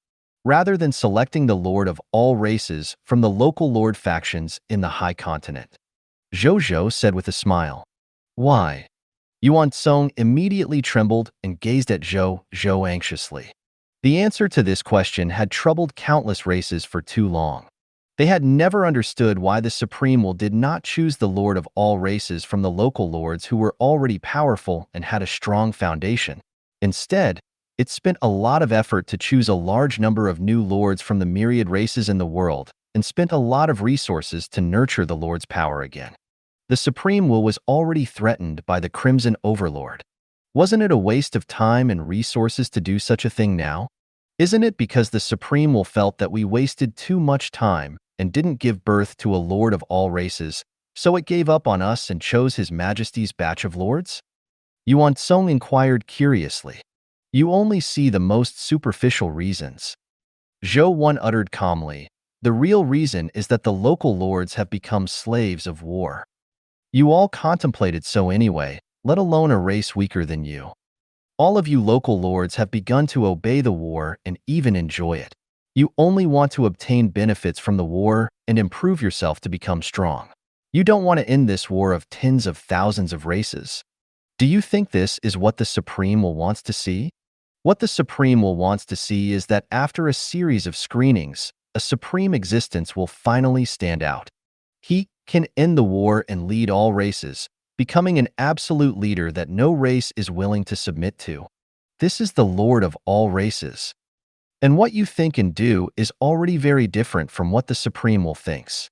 rather than selecting the Lord of all races from the local Lord factions in the High Continent. Zhou Zhou said with a smile. Why? Yuan Song immediately trembled and gazed at Zhou Zhou anxiously. The answer to this question had troubled countless races for too long. They had never understood why the Supreme Will did not choose the Lord of all races from the local lords who were already powerful and had a strong foundation. Instead, it spent a lot of effort to choose a large number of new lords from the myriad races in the world and spent a lot of resources to nurture the lord's power again. The Supreme Will was already threatened by the Crimson Overlord. Wasn't it a waste of time and resources to do such a thing now? Isn't it because the Supreme Will felt that we wasted too much time and didn't give birth to a Lord of all races, so it gave up on us and chose His Majesty's batch of lords? Yuan Song inquired curiously. You only see the most superficial reasons. Zhou Wan uttered calmly. The real reason is that the local lords have become slaves of war. You all contemplated so anyway, let alone a race weaker than you. All of you local lords have begun to obey the war and even enjoy it. You only want to obtain benefits from the war and improve yourself to become strong. You don't want to end this war of tens of thousands of races. Do you think this is what the Supreme Will wants to see? What the Supreme Will wants to see is that after a series of screenings, a supreme existence will finally stand out. He can end the war and lead all races, becoming an absolute leader that no race is willing to submit to. This is the Lord of all races. And what you think and do is already very different from what the Supreme Will thinks.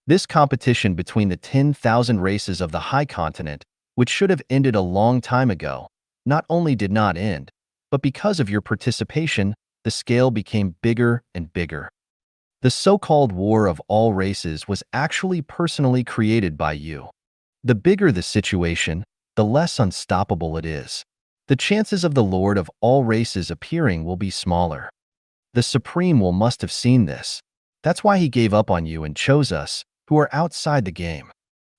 This competition between the 10,000 races of the High Continent, which should have ended a long time ago, not only did not end, but because of your participation, the scale became bigger and bigger. The so-called War of all races was actually personally created by you. The bigger the situation, the less unstoppable it is. The chances of the Lord of all races appearing will be smaller. The Supreme Will must have seen this. That's why he gave up on you and chose us, who are outside the game.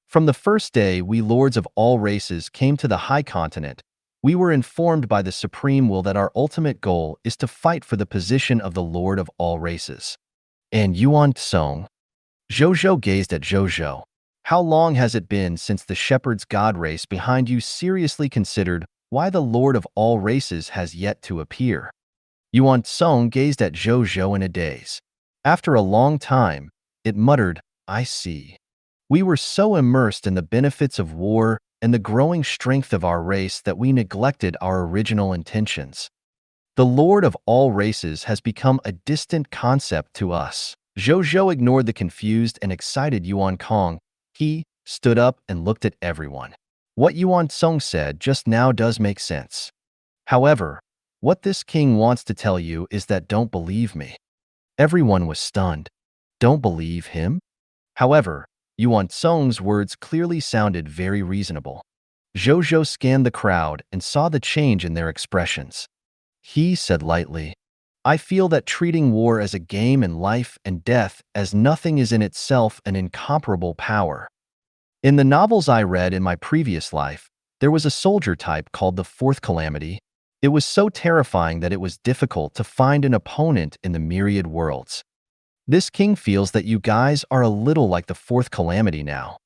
From the first day we lords of all races came to the High Continent, we were informed by the Supreme Will that our ultimate goal is to fight for the position of the Lord of all races. And Yuan Song? Zhou Zhou gazed at Zhou Zhou. How long has it been since the shepherd's god race behind you seriously considered why the Lord of all races has yet to appear? Yuan Song gazed at Zhou Zhou in a daze. After a long time, it muttered, I see. We were so immersed in the benefits of war and the growing strength of our race that we neglected our original intentions. The Lord of all races has become a distant concept to us. Zhou Zhou ignored the confused and excited Yuan Kong. He stood up and looked at everyone. What Yuan Song said just now does make sense. However, what this king wants to tell you is that don't believe me. Everyone was stunned. Don't believe him? However, Yuan Song's words clearly sounded very reasonable. Zhou Zhou scanned the crowd and saw the change in their expressions. He said lightly, I feel that treating war as a game and life and death as nothing is in itself an incomparable power. In the novels I read in my previous life, there was a soldier type called the Fourth Calamity. It was so terrifying that it was difficult to find an opponent in the myriad worlds. This king feels that you guys are a little like the Fourth Calamity now.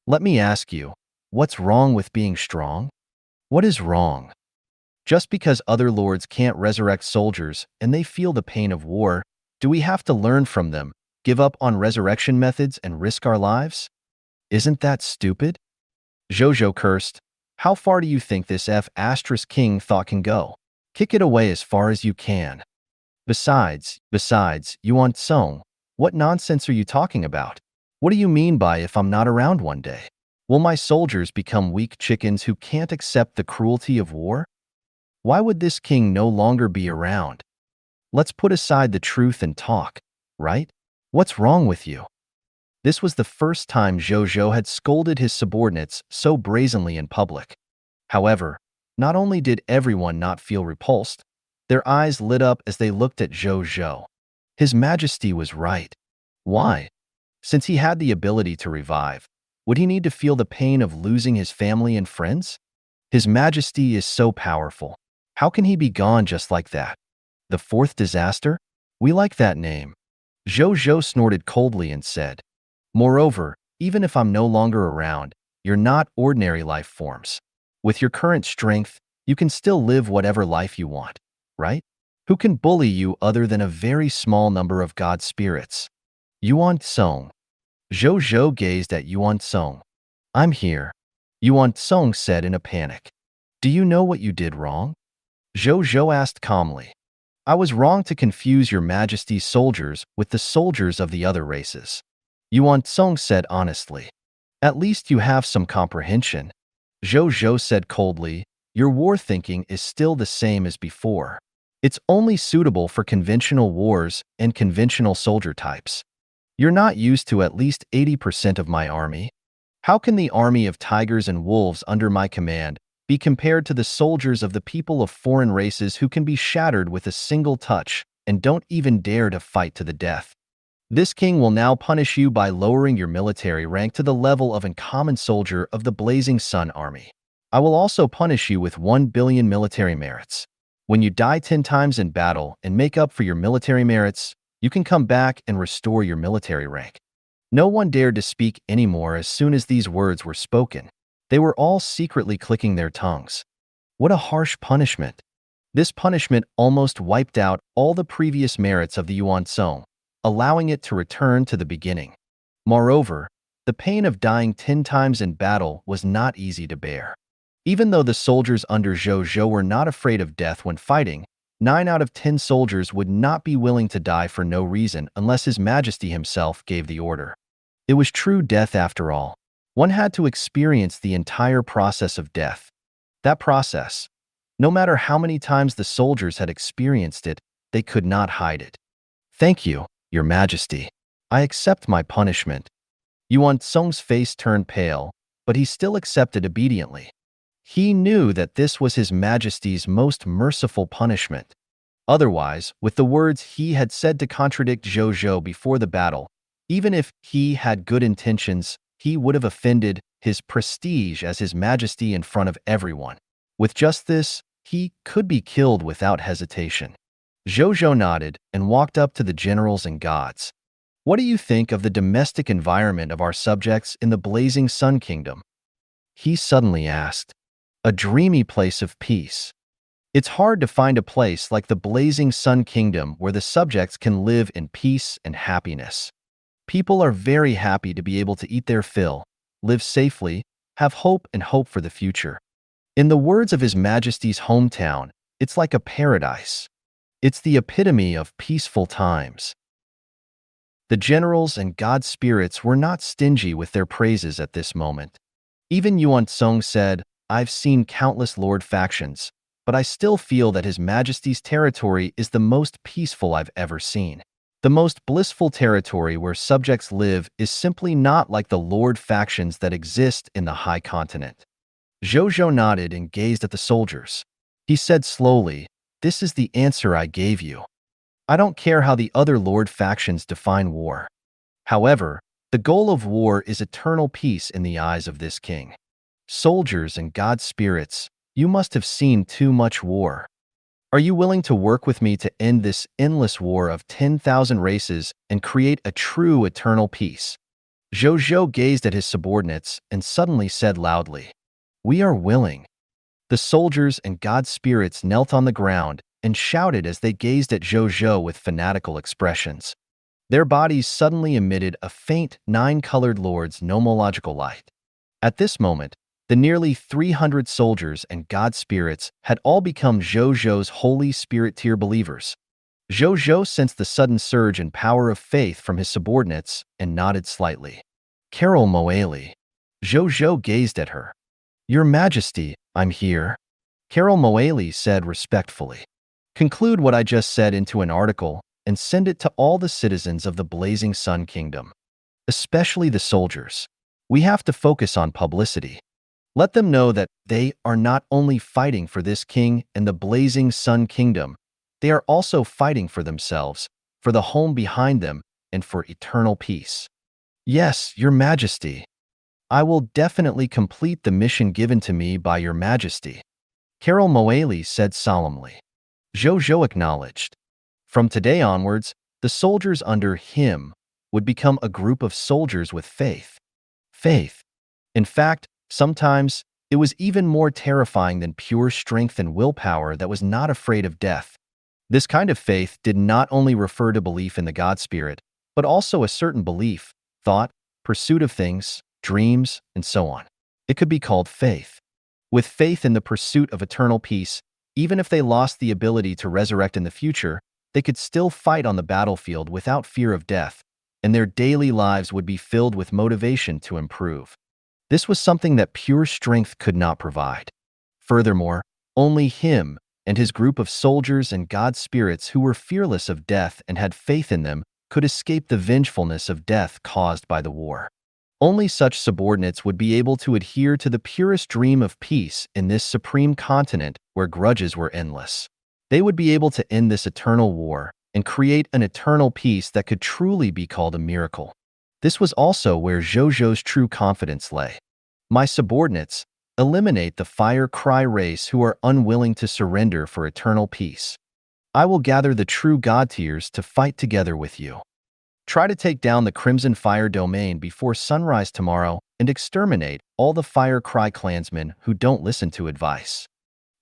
Let me ask you, what's wrong with being strong? What is wrong? Just because other lords can't resurrect soldiers and they feel the pain of war, do we have to learn from them, give up on resurrection methods and risk our lives? Isn't that stupid? Zhou Zhou cursed. How far do you think this F** king thought can go? Kick it away as far as you can. Besides, Yuan Song, what nonsense are you talking about? What do you mean by if I'm not around one day? Will my soldiers become weak chickens who can't accept the cruelty of war? Why would this king no longer be around? Let's put aside the truth and talk, right? What's wrong with you? This was the first time Zhou Zhou had scolded his subordinates so brazenly in public. However, not only did everyone not feel repulsed, their eyes lit up as they looked at Zhou Zhou. His Majesty was right. Why? Since he had the ability to revive, would he need to feel the pain of losing his family and friends? His Majesty is so powerful. How can he be gone just like that? The fourth disaster? We like that name. Zhou Zhou snorted coldly and said, Moreover, even if I'm no longer around, you're not ordinary life forms. With your current strength, you can still live whatever life you want, right? Who can bully you other than a very small number of god spirits? Yuan Song. Zhou Zhou gazed at Yuan Song. I'm here, Yuan Song said in a panic. Do you know what you did wrong? Zhou Zhou asked calmly. I was wrong to confuse your Majesty's soldiers with the soldiers of the other races. Yuan Song said honestly. At least you have some comprehension. Zhou Zhou said coldly, your war thinking is still the same as before. It's only suitable for conventional wars and conventional soldier types. You're not used to at least 80% of my army. How can the army of tigers and wolves under my command be compared to the soldiers of the people of foreign races who can be shattered with a single touch and don't even dare to fight to the death? This king will now punish you by lowering your military rank to the level of a common soldier of the Blazing Sun Army. I will also punish you with 1 billion military merits. When you die 10 times in battle and make up for your military merits, you can come back and restore your military rank. No one dared to speak anymore as soon as these words were spoken. They were all secretly clicking their tongues. What a harsh punishment. This punishment almost wiped out all the previous merits of the Yuan Song, allowing it to return to the beginning. Moreover, the pain of dying 10 times in battle was not easy to bear. Even though the soldiers under Zhou Zhou were not afraid of death when fighting, 9 out of 10 soldiers would not be willing to die for no reason unless His Majesty himself gave the order. It was true death after all. One had to experience the entire process of death. That process, no matter how many times the soldiers had experienced it, they could not hide it. Thank you, Your Majesty. I accept my punishment. Yuan Song's face turned pale, but he still accepted obediently. He knew that this was His Majesty's most merciful punishment. Otherwise, with the words he had said to contradict Zhou Zhou before the battle, even if he had good intentions, he would have offended his prestige as His Majesty in front of everyone. With just this, he could be killed without hesitation. Zhou Zhou nodded and walked up to the generals and gods. What do you think of the domestic environment of our subjects in the Blazing Sun Kingdom? He suddenly asked. A dreamy place of peace. It's hard to find a place like the Blazing Sun Kingdom where the subjects can live in peace and happiness. People are very happy to be able to eat their fill, live safely, have hope and hope for the future. In the words of His Majesty's hometown, it's like a paradise. It's the epitome of peaceful times. The generals and god spirits were not stingy with their praises at this moment. Even Yuan Song said, I've seen countless lord factions, but I still feel that His Majesty's territory is the most peaceful I've ever seen. The most blissful territory where subjects live is simply not like the lord factions that exist in the high continent. Zhou Zhou nodded and gazed at the soldiers. He said slowly, this is the answer I gave you. I don't care how the other lord factions define war. However, the goal of war is eternal peace in the eyes of this king. Soldiers and god spirits, you must have seen too much war. Are you willing to work with me to end this endless war of 10,000 races and create a true eternal peace? Zhou Zhou gazed at his subordinates and suddenly said loudly, We are willing. The soldiers and god spirits knelt on the ground and shouted as they gazed at Zhou Zhou with fanatical expressions. Their bodies suddenly emitted a faint, nine-colored lord's nomological light. At this moment, the nearly 300 soldiers and god spirits had all become Zhou Zhou's Holy Spirit tier believers. Zhou Zhou sensed the sudden surge in power of faith from his subordinates and nodded slightly. Carol Moali. Zhou Zhou gazed at her. Your Majesty, I'm here. Carol Moali said respectfully. Conclude what I just said into an article and send it to all the citizens of the Blazing Sun Kingdom, especially the soldiers. We have to focus on publicity. Let them know that they are not only fighting for this king and the Blazing Sun Kingdom, they are also fighting for themselves, for the home behind them, and for eternal peace. Yes, Your Majesty. I will definitely complete the mission given to me by Your Majesty, Carol Moali said solemnly. Zhou Zhou acknowledged. From today onwards, the soldiers under him would become a group of soldiers with faith. Faith. In fact, sometimes it was even more terrifying than pure strength and willpower that was not afraid of death. This kind of faith did not only refer to belief in the God Spirit, but also a certain belief, thought, pursuit of things, dreams, and so on. It could be called faith. With faith in the pursuit of eternal peace, even if they lost the ability to resurrect in the future, they could still fight on the battlefield without fear of death, and their daily lives would be filled with motivation to improve. This was something that pure strength could not provide. Furthermore, only him and his group of soldiers and god spirits who were fearless of death and had faith in them could escape the vengefulness of death caused by the war. Only such subordinates would be able to adhere to the purest dream of peace in this supreme continent where grudges were endless. They would be able to end this eternal war and create an eternal peace that could truly be called a miracle. This was also where Zhou Zhou's true confidence lay. My subordinates, eliminate the fire cry race who are unwilling to surrender for eternal peace. I will gather the true god tiers to fight together with you. Try to take down the Crimson Fire domain before sunrise tomorrow and exterminate all the Fire Cry clansmen who don't listen to advice.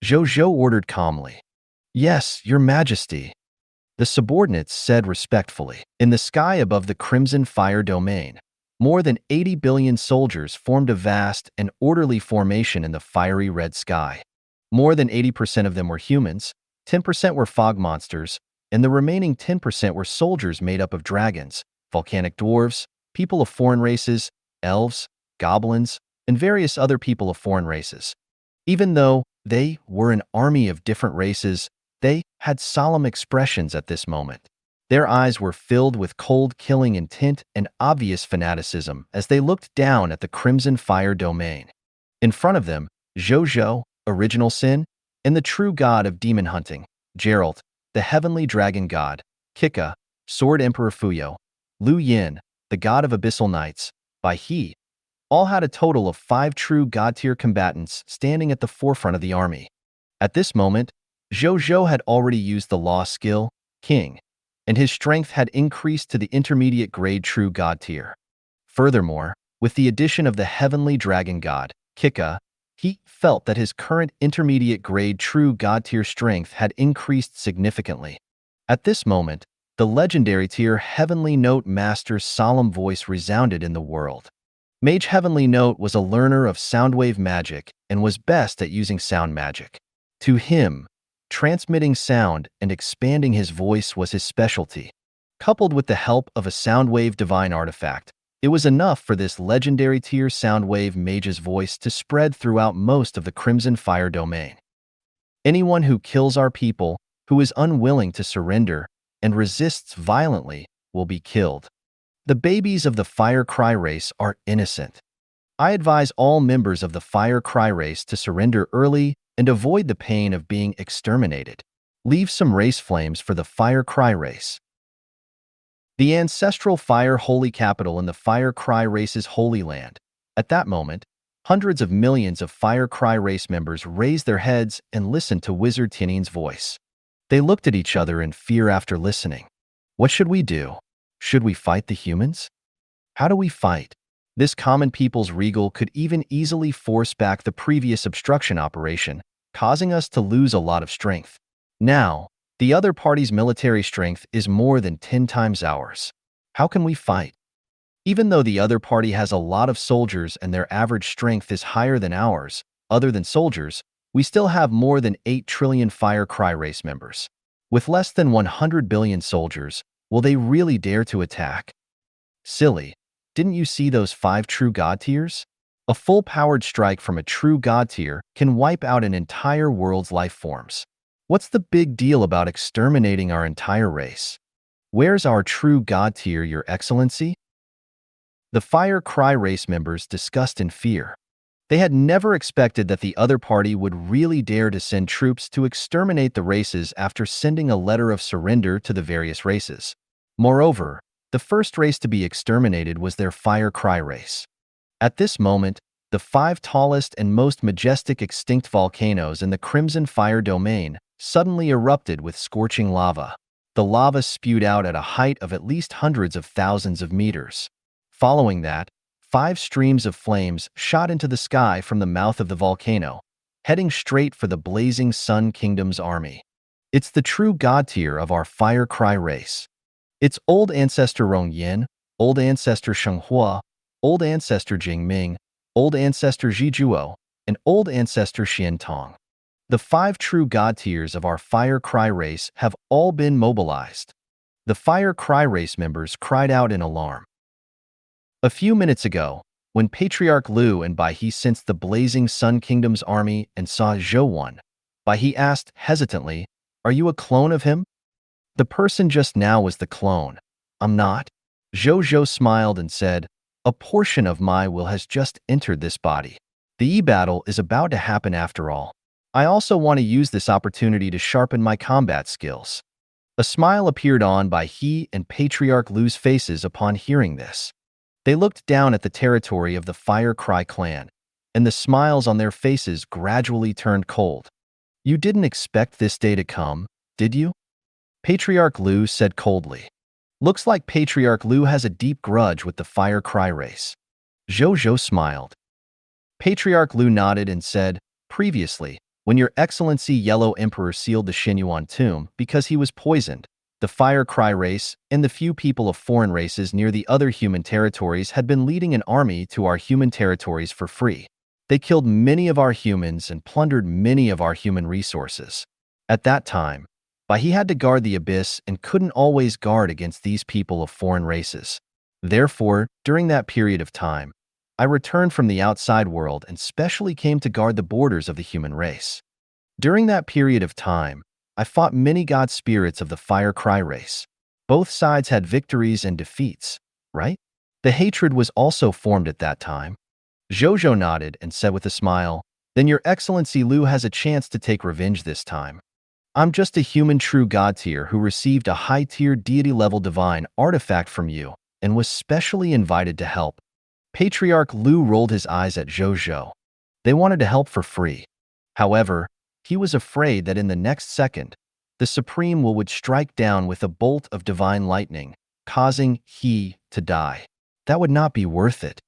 Zhou Zhou ordered calmly. Yes, Your Majesty. The subordinates said respectfully. In the sky above the Crimson Fire domain, more than 80 billion soldiers formed a vast and orderly formation in the fiery red sky. More than 80% of them were humans, 10% were fog monsters, and the remaining 10% were soldiers made up of dragons, volcanic dwarves, people of foreign races, elves, goblins, and various other people of foreign races. Even though they were an army of different races, they had solemn expressions at this moment. Their eyes were filled with cold killing intent and obvious fanaticism as they looked down at the Crimson Fire domain. In front of them, Zhou Zhou, original sin, and the true god of demon hunting, Geralt, the heavenly dragon god, Kika, sword emperor Fuyo, Lu Yin, the god of abyssal knights, Bai He, all had a total of 5 true god-tier combatants standing at the forefront of the army. At this moment, Zhou Zhou had already used the law skill, King, and his strength had increased to the intermediate grade true god tier. Furthermore, with the addition of the heavenly dragon god, Kika, he felt that his current intermediate grade true god tier strength had increased significantly. At this moment, the legendary tier Heavenly Note Master's solemn voice resounded in the world. Mage Heavenly Note was a learner of soundwave magic and was best at using sound magic. To him, transmitting sound and expanding his voice was his specialty. Coupled with the help of a soundwave divine artifact, it was enough for this legendary tier soundwave mage's voice to spread throughout most of the Crimson Fire domain. Anyone who kills our people, who is unwilling to surrender, and resists violently, will be killed. The babies of the Fire Cry race are innocent. I advise all members of the Fire Cry race to surrender early and avoid the pain of being exterminated. Leave some race flames for the Fire Cry race. The ancestral fire holy capital in the Fire Cry race's holy land. At that moment, hundreds of millions of Fire Cry race members raised their heads and listened to Wizard Tinin's voice. They looked at each other in fear after listening. What should we do? Should we fight the humans? How do we fight? This common people's regal could even easily force back the previous obstruction operation, causing us to lose a lot of strength. Now, the other party's military strength is more than 10 times ours. How can we fight? Even though the other party has a lot of soldiers and their average strength is higher than ours, other than soldiers, we still have more than 8 trillion Fire Cry race members. With less than 100 billion soldiers, will they really dare to attack? Silly, didn't you see those 5 true god tiers? A full-powered strike from a true god tier can wipe out an entire world's life forms. What's the big deal about exterminating our entire race? Where's our true god tier, Your Excellency? The Fire Cry race members discussed in fear. They had never expected that the other party would really dare to send troops to exterminate the races after sending a letter of surrender to the various races. Moreover, the first race to be exterminated was their Fire Cry race. At this moment, the 5 tallest and most majestic extinct volcanoes in the Crimson Fire domain suddenly erupted with scorching lava. The lava spewed out at a height of at least hundreds of thousands of meters. Following that, 5 streams of flames shot into the sky from the mouth of the volcano, heading straight for the blazing Sun Kingdom's army. It's the true god tier of our Fire Cry race. It's old ancestor Rong Yin, old ancestor Sheng Hua, old ancestor Jing Ming, old ancestor Zhijuo, and old ancestor Xian Tong. The 5 true god tiers of our Fire Cry race have all been mobilized. The Fire Cry race members cried out in alarm. A few minutes ago, when Patriarch Lu and Bai He sensed the blazing Sun Kingdom's army and saw Zhou Zhou, Bai He asked hesitantly, "Are you a clone of him?" "The person just now was the clone. I'm not." Zhou Zhou smiled and said, "A portion of my will has just entered this body. The e-battle is about to happen after all. I also want to use this opportunity to sharpen my combat skills." A smile appeared on Bai He and Patriarch Lu's faces upon hearing this. They looked down at the territory of the Fire Cry clan, and the smiles on their faces gradually turned cold. "You didn't expect this day to come, did you?" Patriarch Lu said coldly. "Looks like Patriarch Lu has a deep grudge with the Fire Cry race." Zhou Zhou smiled. Patriarch Lu nodded and said, "Previously, when Your Excellency Yellow Emperor sealed the Xinyuan tomb because he was poisoned, the Fire Cry race and the few people of foreign races near the other human territories had been leading an army to our human territories for free. They killed many of our humans and plundered many of our human resources. At that time, Bai He had to guard the abyss and couldn't always guard against these people of foreign races. Therefore, during that period of time, I returned from the outside world and specially came to guard the borders of the human race. During that period of time, I fought many god spirits of the Fire Cry race. Both sides had victories and defeats, right? The hatred was also formed at that time." Zhou Zhou nodded and said with a smile, "Then Your Excellency Lu has a chance to take revenge this time. I'm just a human true god tier who received a high-tier deity-level divine artifact from you and was specially invited to help." Patriarch Lu rolled his eyes at Zhou Zhou. They wanted to help for free. However, he was afraid that in the next second, the Supreme Will would strike down with a bolt of divine lightning, causing he to die. That would not be worth it.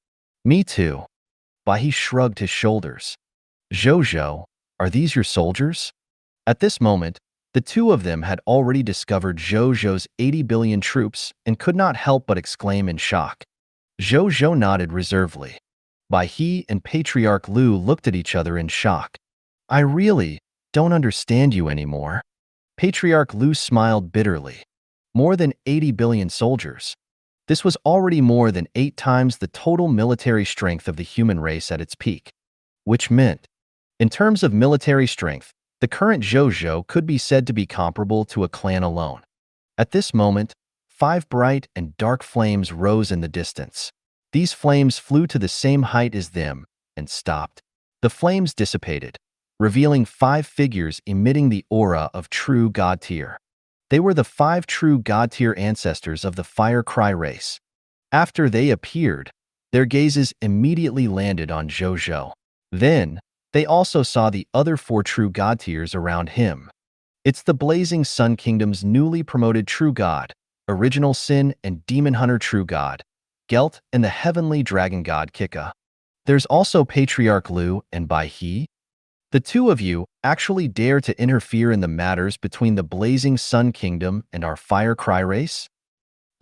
"Me too." Bai He shrugged his shoulders. "Zhou Zhou, are these your soldiers?" At this moment, the two of them had already discovered Zhou Zhou's 80 billion troops and could not help but exclaim in shock. Zhou Zhou nodded reservedly. Bai He and Patriarch Lu looked at each other in shock. "I really don't understand you anymore." Patriarch Lu smiled bitterly. More than 80 billion soldiers. This was already more than 8 times the total military strength of the human race at its peak. Which meant, in terms of military strength, the current Zhou Zhou could be said to be comparable to a clan alone. At this moment, 5 bright and dark flames rose in the distance. These flames flew to the same height as them and stopped. The flames dissipated, revealing 5 figures emitting the aura of true god tier. They were the 5 true god tier ancestors of the Fire Cry race. After they appeared, their gazes immediately landed on Zhou Zhou. Then, they also saw the other 4 true god tiers around him. It's the Blazing Sun Kingdom's newly promoted true god, Original Sin and Demon Hunter true god, Gelt, and the heavenly dragon god Kika. There's also Patriarch Lu and Bai He. The two of you actually dare to interfere in the matters between the Blazing Sun Kingdom and our Fire Cry race?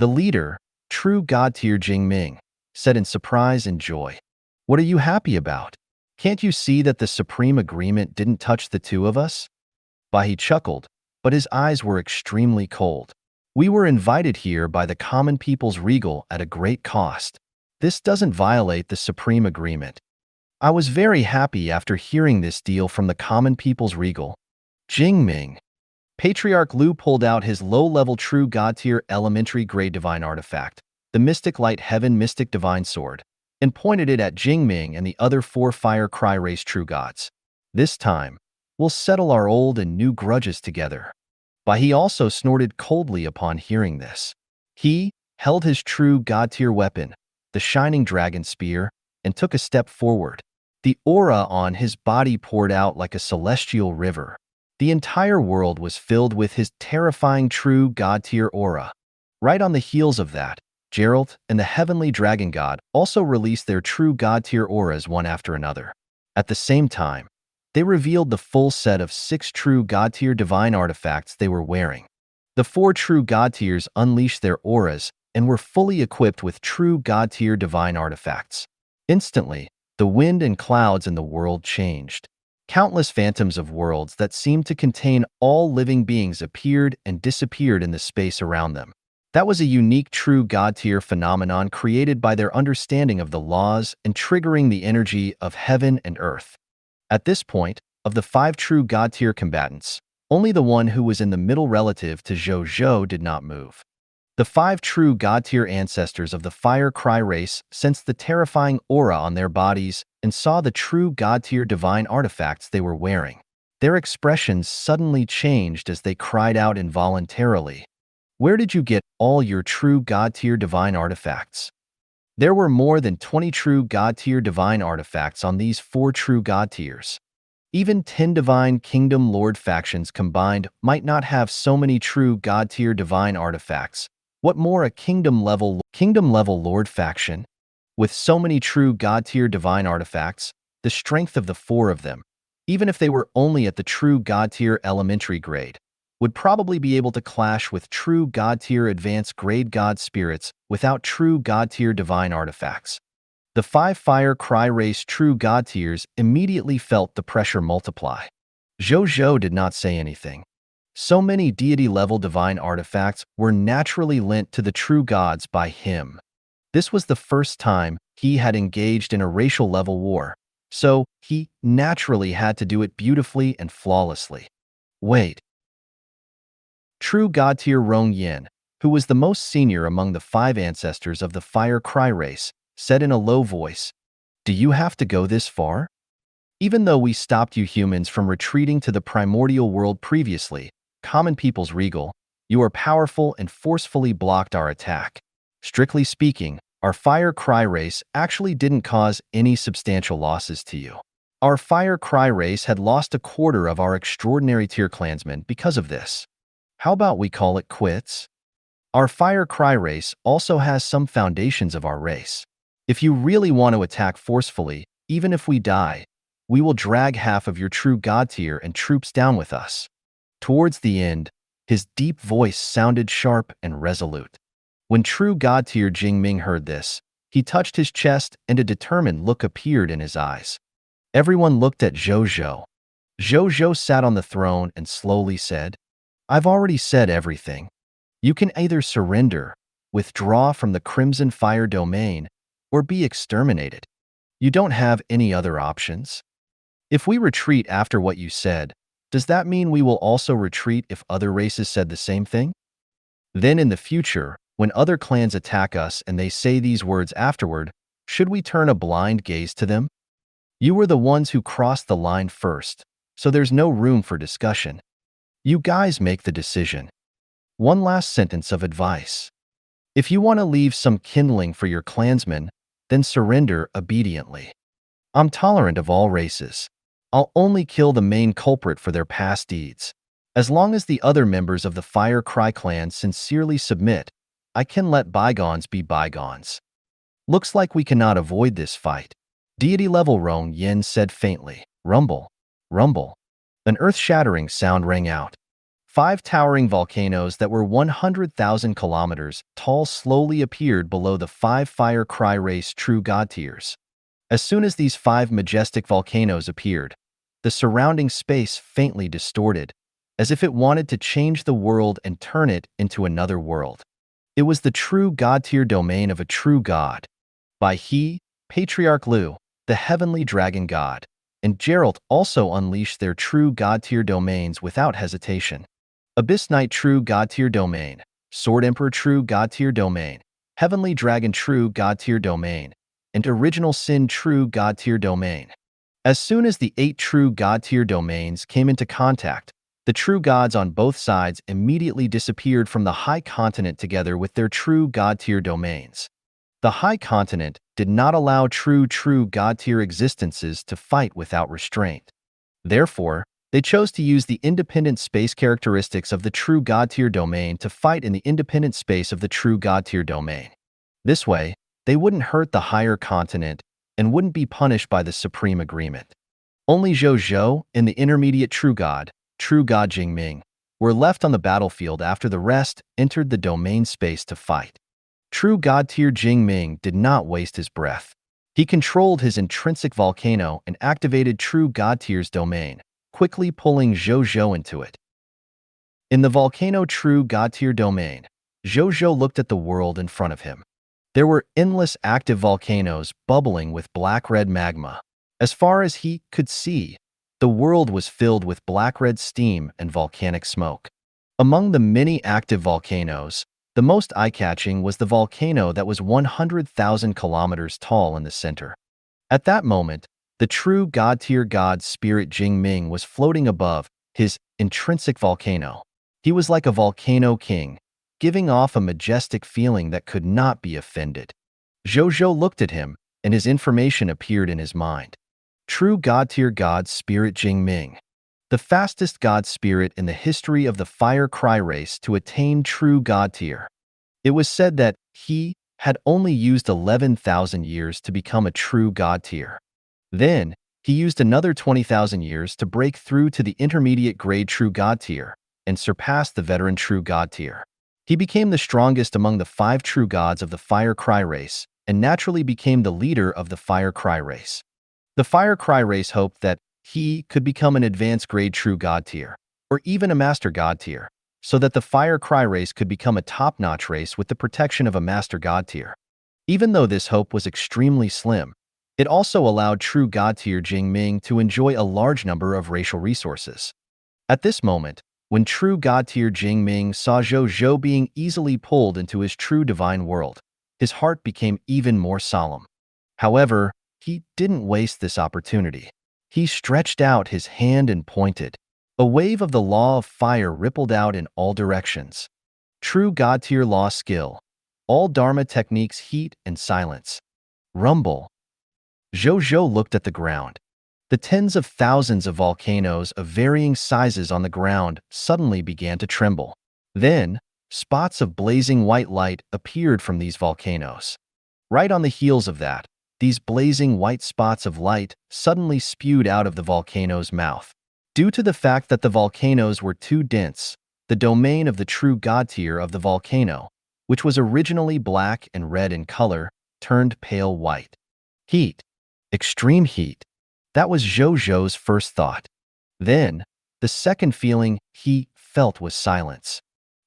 The leader, true god-tier Jingming, said in surprise and joy. What are you happy about? Can't you see that the supreme agreement didn't touch the two of us? He chuckled, but his eyes were extremely cold. We were invited here by the common people's regal at a great cost. This doesn't violate the supreme agreement. I was very happy after hearing this deal from the common people's regal. Jingming. Patriarch Lu pulled out his low-level true god-tier elementary grade divine artifact, the Mystic Light Heaven Mystic Divine Sword, and pointed it at Jingming and the other 4 Fire Cry race true gods. This time, we'll settle our old and new grudges together. He also snorted coldly upon hearing this. He held his true god-tier weapon, the Shining Dragon Spear, and took a step forward. The aura on his body poured out like a celestial river. The entire world was filled with his terrifying true god-tier aura. Right on the heels of that, Geralt and the Heavenly Dragon God also released their true god-tier auras one after another. At the same time, they revealed the full set of 6 true god-tier divine artifacts they were wearing. The 4 true god-tiers unleashed their auras and were fully equipped with true god-tier divine artifacts. Instantly, the wind and clouds in the world changed. Countless phantoms of worlds that seemed to contain all living beings appeared and disappeared in the space around them. That was a unique true god-tier phenomenon created by their understanding of the laws and triggering the energy of heaven and earth. At this point, of the 5 true god-tier combatants, only the one who was in the middle relative to Zhou Zhou did not move. The 5 true god-tier ancestors of the Fire Cry race sensed the terrifying aura on their bodies and saw the true god-tier divine artifacts they were wearing. Their expressions suddenly changed as they cried out involuntarily. Where did you get all your true god-tier divine artifacts? There were more than 20 true god-tier divine artifacts on these 4 true god-tiers. Even 10 Divine Kingdom Lord factions combined might not have so many true god-tier divine artifacts. What more a kingdom-level Lord faction? With so many true god-tier divine artifacts, the strength of the 4 of them, even if they were only at the true god-tier elementary grade, would probably be able to clash with true god-tier advanced grade god spirits without true god-tier divine artifacts. The 5 Fire Cry race true god-tiers immediately felt the pressure multiply. Zhou Zhou did not say anything. So many deity-level divine artifacts were naturally lent to the true gods by him. This was the first time he had engaged in a racial-level war, so he naturally had to do it beautifully and flawlessly. Wait. True god-tier Rong Yin, who was the most senior among the 5 ancestors of the Fire Cry race, said in a low voice, "Do you have to go this far? Even though we stopped you humans from retreating to the primordial world previously, common people's regal, you are powerful and forcefully blocked our attack. Strictly speaking, our Fire Cry race actually didn't cause any substantial losses to you. Our Fire Cry race had lost a quarter of our extraordinary tier clansmen because of this. How about we call it quits? Our Fire Cry race also has some foundations of our race. If you really want to attack forcefully, even if we die, we will drag half of your true god tier and troops down with us." Towards the end, his deep voice sounded sharp and resolute. When true god tier Jingming heard this, he touched his chest and a determined look appeared in his eyes. Everyone looked at Zhou Zhou. Zhou Zhou sat on the throne and slowly said, "I've already said everything. You can either surrender, withdraw from the Crimson Fire domain, or be exterminated. You don't have any other options. If we retreat after what you said, does that mean we will also retreat if other races said the same thing? Then in the future, when other clans attack us and they say these words afterward, should we turn a blind gaze to them? You were the ones who crossed the line first, so there's no room for discussion. You guys make the decision." One last sentence of advice. If you want to leave some kindling for your clansmen, then surrender obediently. I'm tolerant of all races. I'll only kill the main culprit for their past deeds. As long as the other members of the Fire Cry clan sincerely submit, I can let bygones be bygones. Looks like we cannot avoid this fight. Deity-level Rong Yin said faintly. Rumble. Rumble. An earth-shattering sound rang out. 5 towering volcanoes that were 100,000 kilometers tall slowly appeared below the 5 fire cry race true god tiers. As soon as these 5 majestic volcanoes appeared, the surrounding space faintly distorted, as if it wanted to change the world and turn it into another world. It was the true god tier domain of a true god. By he, Patriarch Lu, the heavenly dragon god, and Geralt also unleashed their true god tier domains without hesitation. Abyss Knight True God Tier Domain, Sword Emperor True God Tier Domain, Heavenly Dragon True God Tier Domain, and Original Sin True God Tier Domain. As soon as the 8 true God Tier domains came into contact, the true gods on both sides immediately disappeared from the High Continent together with their true God Tier domains. The High Continent did not allow true God Tier existences to fight without restraint. Therefore, they chose to use the independent space characteristics of the true god tier domain to fight in the independent space of the true god tier domain. This way, they wouldn't hurt the higher continent and wouldn't be punished by the supreme agreement. Only Zhou Zhou and the intermediate true god Jingming, were left on the battlefield after the rest entered the domain space to fight. True god tier Jingming did not waste his breath. He controlled his intrinsic volcano and activated true god tier's domain, quickly pulling Zhou Zhou into it. In the volcano true god tier domain, Zhou Zhou looked at the world in front of him. There were endless active volcanoes bubbling with black-red magma. As far as he could see, the world was filled with black-red steam and volcanic smoke. Among the many active volcanoes, the most eye-catching was the volcano that was 100,000 kilometers tall in the center. At that moment, the true god tier god spirit Jingming was floating above his intrinsic volcano. He was like a volcano king, giving off a majestic feeling that could not be offended. Zhou Zhou looked at him, and his information appeared in his mind. True god tier god spirit Jingming, the fastest god spirit in the history of the fire cry race to attain true god tier. It was said that he had only used 11,000 years to become a true god tier. Then, he used another 20,000 years to break through to the intermediate grade true god tier and surpass the veteran true god tier. He became the strongest among the 5 true gods of the fire cry race and naturally became the leader of the fire cry race. The fire cry race hoped that he could become an advanced grade true god tier, or even a master god tier, so that the fire cry race could become a top-notch race with the protection of a master god tier. Even though this hope was extremely slim, it also allowed true god tier Jingming to enjoy a large number of racial resources. At this moment, when true god tier Jingming saw Zhou Zhou being easily pulled into his true divine world, his heart became even more solemn. However, he didn't waste this opportunity. He stretched out his hand and pointed. A wave of the law of fire rippled out in all directions. True god tier law skill. All Dharma techniques heat and silence. Rumble. Zhou Zhou looked at the ground. The tens of thousands of volcanoes of varying sizes on the ground suddenly began to tremble. Then, spots of blazing white light appeared from these volcanoes. Right on the heels of that, these blazing white spots of light suddenly spewed out of the volcano's mouth. Due to the fact that the volcanoes were too dense, the domain of the true god tier of the volcano, which was originally black and red in color, turned pale white. Heat. Extreme heat. That was Zhou Zhou's first thought. Then, the second feeling he felt was silence.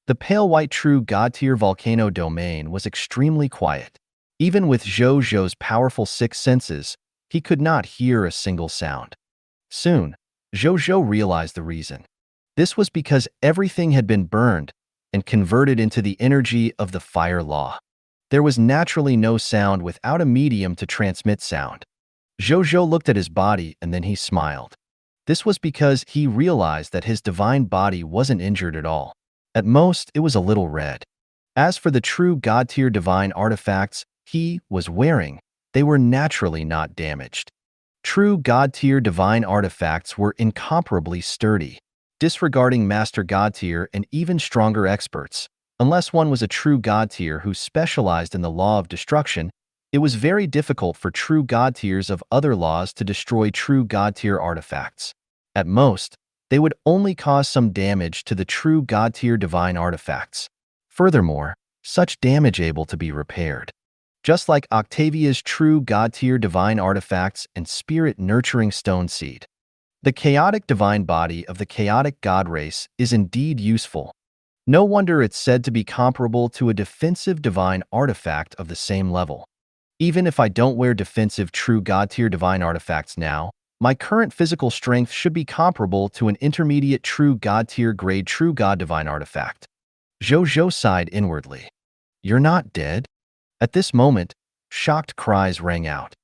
The pale white true god tier volcano domain was extremely quiet. Even with Zhou Zhou's powerful 6 senses, he could not hear a single sound. Soon, Zhou Zhou realized the reason. This was because everything had been burned and converted into the energy of the fire law. There was naturally no sound without a medium to transmit sound. Zhou Zhou looked at his body and then he smiled. This was because he realized that his divine body wasn't injured at all. At most, it was a little red. As for the true god tier divine artifacts he was wearing, they were naturally not damaged. True god tier divine artifacts were incomparably sturdy. Disregarding master god tier and even stronger experts, unless one was a true god tier who specialized in the law of destruction, it was very difficult for true god tiers of other laws to destroy true god tier artifacts. At most, they would only cause some damage to the true God-tier divine artifacts. Furthermore, such damage able to be repaired. Just like Octavia's true God-tier divine artifacts and spirit-nurturing stone seed. The chaotic divine body of the chaotic god race is indeed useful. No wonder it's said to be comparable to a defensive divine artifact of the same level. Even if I don't wear defensive true God-tier divine artifacts now, my current physical strength should be comparable to an intermediate true God-tier grade true God divine artifact. Zhou Zhou sighed inwardly. You're not dead? At this moment, shocked cries rang out.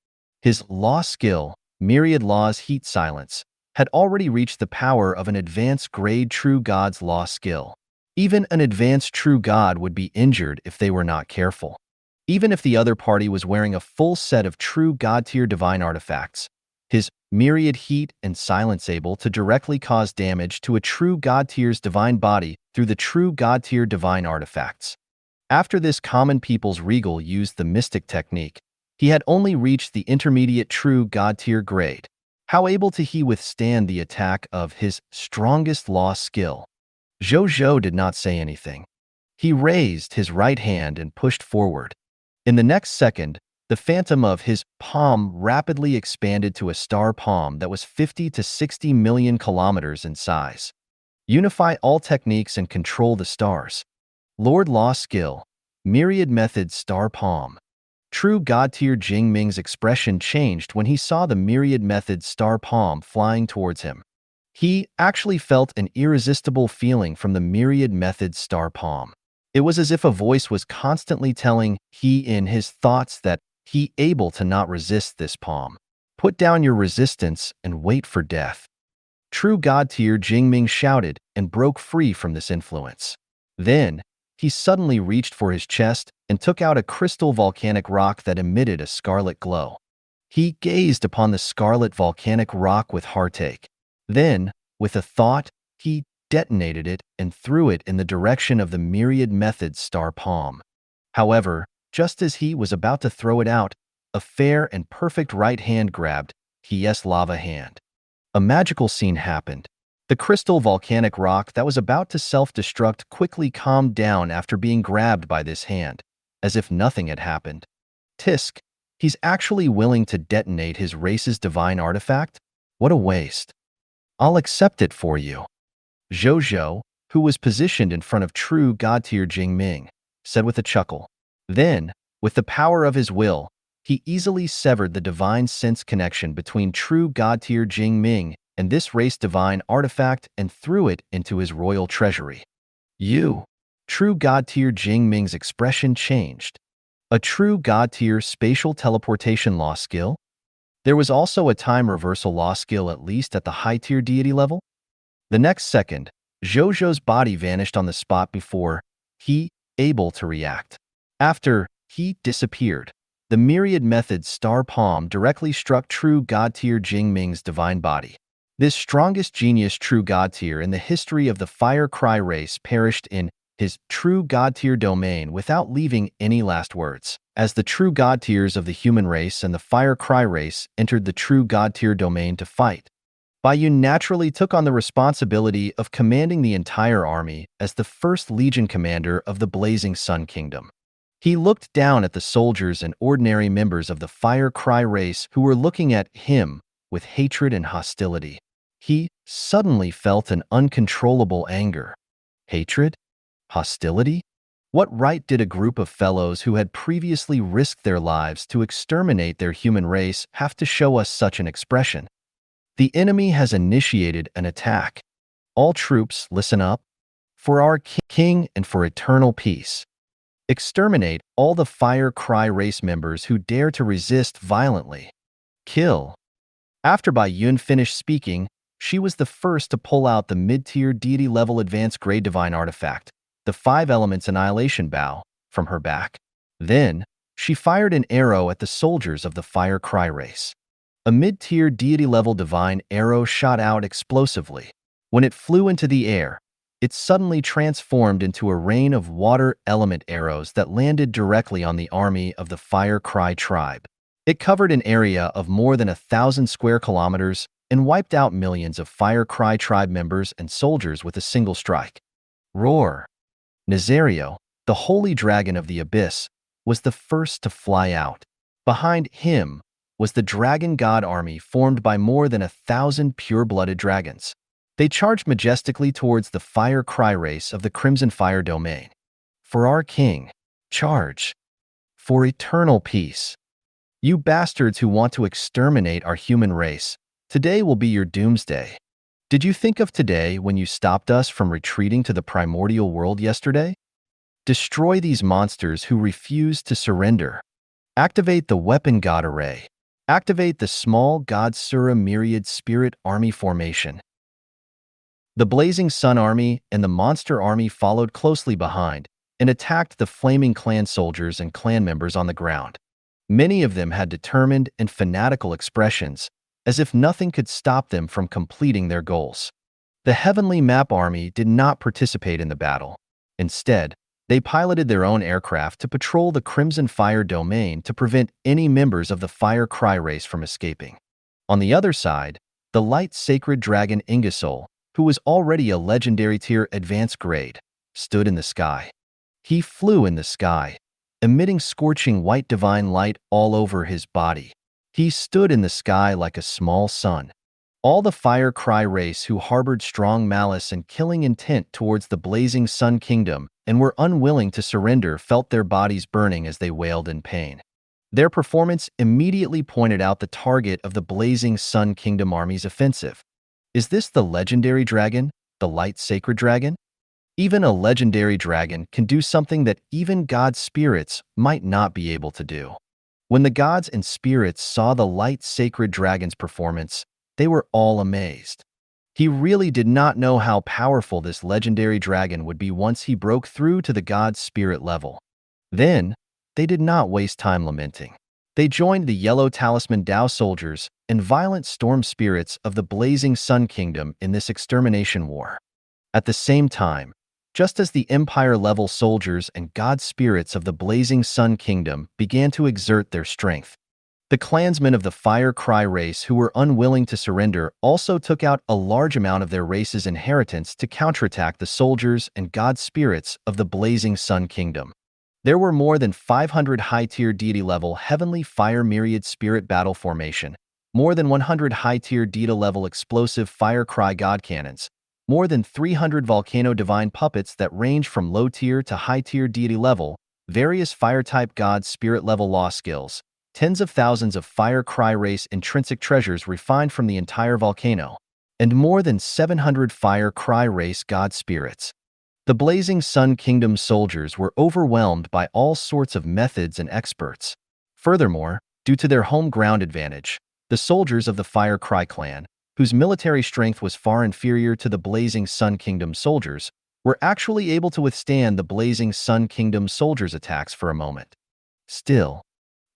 His law skill, myriad laws heat silence, had already reached the power of an advanced grade true god's law skill. Even an advanced true god would be injured if they were not careful. Even if the other party was wearing a full set of true God-tier divine artifacts, his myriad heat and silence able to directly cause damage to a true God-tier's divine body through the true God-tier divine artifacts. After this common people's regal used the mystic technique, he had only reached the intermediate true God-tier grade. How able to he withstand the attack of his strongest law skill? Zhou Zhou did not say anything. He raised his right hand and pushed forward. In the next second, the phantom of his palm rapidly expanded to a star palm that was 50 to 60 million kilometers in size. Unify all techniques and control the stars. Lord Law Skill, Myriad Method Star Palm. True God-tier Jing Ming's expression changed when he saw the Myriad Method Star Palm flying towards him. He actually felt an irresistible feeling from the Myriad Method Star Palm. It was as if a voice was constantly telling he in his thoughts that he able to not resist this palm. Put down your resistance and wait for death. True God-tier Jing Ming shouted and broke free from this influence. Then, he suddenly reached for his chest and took out a crystal volcanic rock that emitted a scarlet glow. He gazed upon the scarlet volcanic rock with heartache. Then, with a thought, he detonated it and threw it in the direction of the Myriad Method Star Palm. However, just as he was about to throw it out, a fair and perfect right hand grabbed his lava hand. A magical scene happened. The crystal volcanic rock that was about to self-destruct quickly calmed down after being grabbed by this hand, as if nothing had happened. Tisk, he's actually willing to detonate his race's divine artifact? What a waste. I'll accept it for you. Zhou Zhou, who was positioned in front of true God-tier Jing Ming, said with a chuckle. Then, with the power of his will, he easily severed the divine sense connection between true God-tier Jing Ming and this race divine artifact and threw it into his royal treasury. True God-tier Jing Ming's expression changed. A true God-tier spatial teleportation law skill? There was also a time reversal law skill at least at the high-tier deity level? The next second, Zhou Zhou's body vanished on the spot before he able to react. After he disappeared, the Myriad Method Star Palm directly struck true God-tier Jing Ming's divine body. This strongest genius true God-tier in the history of the Fire Cry race perished in his true God-tier domain without leaving any last words. As the true God-tiers of the human race and the Fire Cry race entered the true God-tier domain to fight, Baiyun naturally took on the responsibility of commanding the entire army as the first legion commander of the Blazing Sun Kingdom. He looked down at the soldiers and ordinary members of the Fire Cry race who were looking at him with hatred and hostility. He suddenly felt an uncontrollable anger. Hatred? Hostility? What right did a group of fellows who had previously risked their lives to exterminate their human race have to show us such an expression? The enemy has initiated an attack. All troops, listen up. For our king and for eternal peace. Exterminate all the Fire Cry race members who dare to resist violently. Kill. After Baiyun finished speaking, she was the first to pull out the mid-tier deity-level advanced grade divine artifact, the 5 Elements Annihilation Bow, from her back. Then, she fired an arrow at the soldiers of the Fire Cry race. A mid-tier deity-level divine arrow shot out explosively. When it flew into the air, it suddenly transformed into a rain of water element arrows that landed directly on the army of the Fire Cry tribe. It covered an area of more than 1,000 square kilometers, and wiped out millions of Fire Cry tribe members and soldiers with a single strike. Roar! Nazario, the holy dragon of the abyss, was the first to fly out. Behind him was the dragon god army formed by more than 1,000 pure-blooded dragons. They charged majestically towards the Fire Cry race of the Crimson Fire domain. For our king, charge! For eternal peace! You bastards who want to exterminate our human race, today will be your doomsday. Did you think of today when you stopped us from retreating to the primordial world yesterday? Destroy these monsters who refuse to surrender. Activate the weapon god array. Activate the small god Sura myriad spirit army formation. The Blazing Sun army and the monster army followed closely behind and attacked the flaming clan soldiers and clan members on the ground. Many of them had determined and fanatical expressions, as if nothing could stop them from completing their goals. The Heavenly Map Army did not participate in the battle. Instead, they piloted their own aircraft to patrol the Crimson Fire domain to prevent any members of the Fire Cry race from escaping. On the other side, the light sacred dragon Ingersoll, who was already a legendary tier advanced grade, stood in the sky. He flew in the sky, emitting scorching white divine light all over his body. He stood in the sky like a small sun. All the Fire Cry race who harbored strong malice and killing intent towards the Blazing Sun Kingdom and were unwilling to surrender felt their bodies burning as they wailed in pain. Their performance immediately pointed out the target of the Blazing Sun Kingdom army's offensive. Is this the legendary dragon, the light sacred dragon? Even a legendary dragon can do something that even god spirits might not be able to do. When the gods and spirits saw the light sacred dragon's performance, they were all amazed. He really did not know how powerful this legendary dragon would be once he broke through to the god spirit level. Then, they did not waste time lamenting. They joined the Yellow Talisman Dao soldiers and violent storm spirits of the Blazing Sun Kingdom in this extermination war. At the same time, just as the Empire-level soldiers and god spirits of the Blazing Sun Kingdom began to exert their strength, the clansmen of the Fire Cry race who were unwilling to surrender also took out a large amount of their race's inheritance to counterattack the soldiers and god spirits of the Blazing Sun Kingdom. There were more than 500 high-tier deity-level Heavenly Fire Myriad Spirit Battle Formation, more than 100 high-tier Deita-level Explosive Fire Cry God Cannons, more than 300 Volcano Divine Puppets that range from low-tier to high-tier deity level, various Fire-type God Spirit-level law skills, tens of thousands of Fire Cry race intrinsic treasures refined from the entire volcano, and more than 700 Fire Cry race God Spirits. The Blazing Sun Kingdom soldiers were overwhelmed by all sorts of methods and experts. Furthermore, due to their home ground advantage, the soldiers of the Fire Cry clan, whose military strength was far inferior to the Blazing Sun Kingdom soldiers, were actually able to withstand the Blazing Sun Kingdom soldiers' attacks for a moment. Still,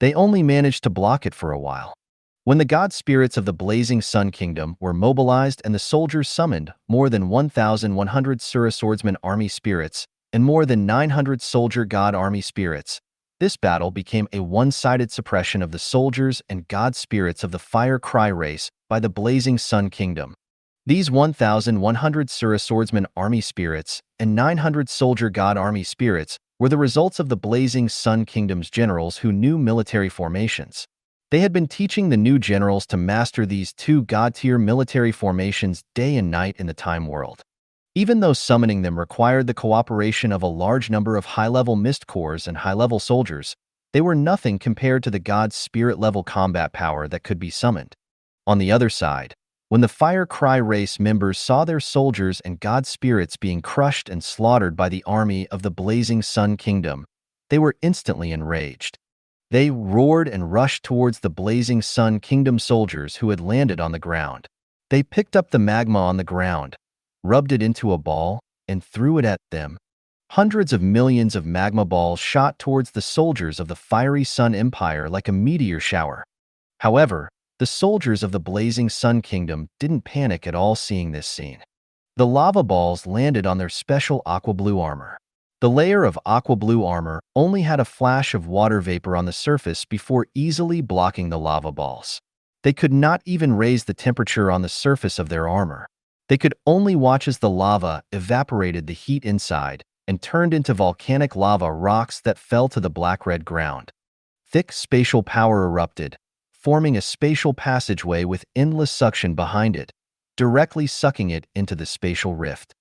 they only managed to block it for a while. When the god spirits of the Blazing Sun Kingdom were mobilized and the soldiers summoned more than 1,100 Sura Swordsman army spirits and more than 900 soldier god army spirits, this battle became a one-sided suppression of the soldiers and god spirits of the Fire Cry race by the Blazing Sun Kingdom. These 1,100 Sura Swordsman army spirits and 900 soldier god army spirits were the results of the Blazing Sun Kingdom's generals who knew military formations. They had been teaching the new generals to master these two god-tier military formations day and night in the Time World. Even though summoning them required the cooperation of a large number of high-level mist corps and high-level soldiers, they were nothing compared to the god spirit-level combat power that could be summoned. On the other side, when the Fire Cry race members saw their soldiers and god spirits being crushed and slaughtered by the army of the Blazing Sun Kingdom, they were instantly enraged. They roared and rushed towards the Blazing Sun Kingdom soldiers who had landed on the ground. They picked up the magma on the ground, rubbed it into a ball, and threw it at them. Hundreds of millions of magma balls shot towards the soldiers of the Fiery Sun Empire like a meteor shower. However, the soldiers of the Blazing Sun Kingdom didn't panic at all seeing this scene. The lava balls landed on their special aqua blue armor. The layer of aqua blue armor only had a flash of water vapor on the surface before easily blocking the lava balls. They could not even raise the temperature on the surface of their armor. They could only watch as the lava evaporated the heat inside and turned into volcanic lava rocks that fell to the black-red ground. Thick spatial power erupted, forming a spatial passageway with endless suction behind it, directly sucking it into the spatial rift.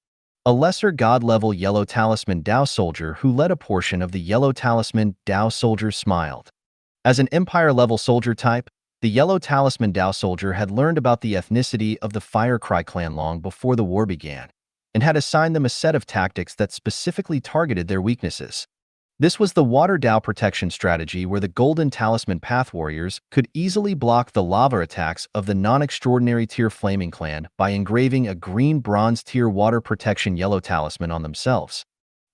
A lesser god-level Yellow Talisman Dao soldier who led a portion of the Yellow Talisman Dao soldiers smiled. As an Empire-level soldier type, the Yellow Talisman Dao soldier had learned about the ethnicity of the Fire Cry clan long before the war began, and had assigned them a set of tactics that specifically targeted their weaknesses. This was the Water Dao protection strategy where the Golden Talisman Path Warriors could easily block the lava attacks of the non-extraordinary tier Flaming Clan by engraving a green bronze tier water protection yellow talisman on themselves.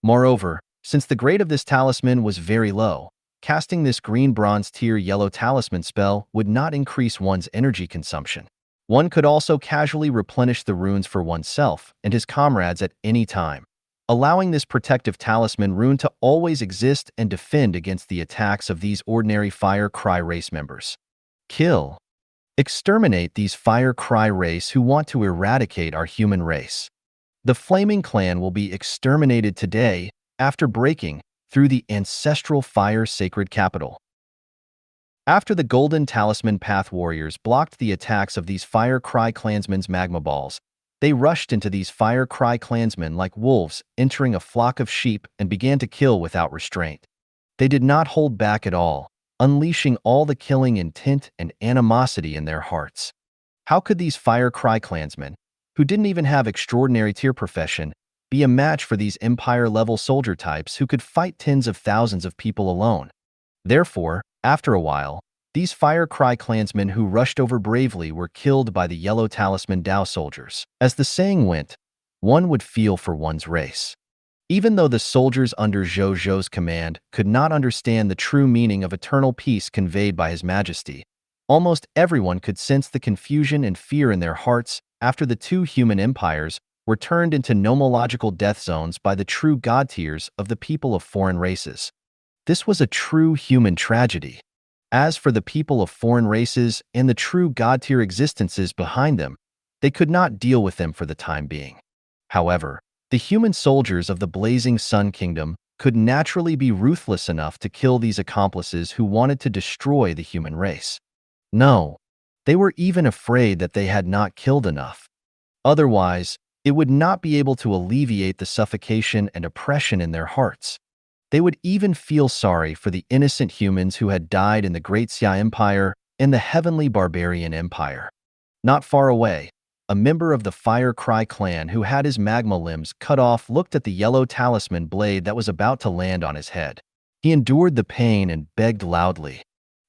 Moreover, since the grade of this talisman was very low, casting this green bronze tier yellow talisman spell would not increase one's energy consumption. One could also casually replenish the runes for oneself and his comrades at any time, allowing this protective talisman rune to always exist and defend against the attacks of these ordinary Fire Cry race members. Kill. Exterminate these Fire Cry race who want to eradicate our human race. The Flaming Clan will be exterminated today after breaking through the ancestral Fire Sacred Capital. After the Golden Talisman Path Warriors blocked the attacks of these Fire Cry clansmen's magma balls, they rushed into these Fire Cry clansmen like wolves entering a flock of sheep and began to kill without restraint. They did not hold back at all, unleashing all the killing intent and animosity in their hearts. How could these Fire Cry clansmen, who didn't even have extraordinary tier profession, be a match for these Empire-level soldier types who could fight tens of thousands of people alone? Therefore, after a while, these Fire Cry clansmen who rushed over bravely were killed by the Yellow Talisman Dao soldiers. As the saying went, one would feel for one's race. Even though the soldiers under Zhou Zhou's command could not understand the true meaning of eternal peace conveyed by His Majesty, almost everyone could sense the confusion and fear in their hearts after the two human empires were turned into nomological death zones by the true god tiers of the people of foreign races. This was a true human tragedy. As for the people of foreign races and the true god-tier existences behind them, they could not deal with them for the time being. However, the human soldiers of the Blazing Sun Kingdom could naturally be ruthless enough to kill these accomplices who wanted to destroy the human race. No, they were even afraid that they had not killed enough. Otherwise, it would not be able to alleviate the suffocation and oppression in their hearts. They would even feel sorry for the innocent humans who had died in the Great Xia Empire and the Heavenly Barbarian Empire. Not far away, a member of the Fire Cry clan who had his magma limbs cut off looked at the yellow talisman blade that was about to land on his head. He endured the pain and begged loudly,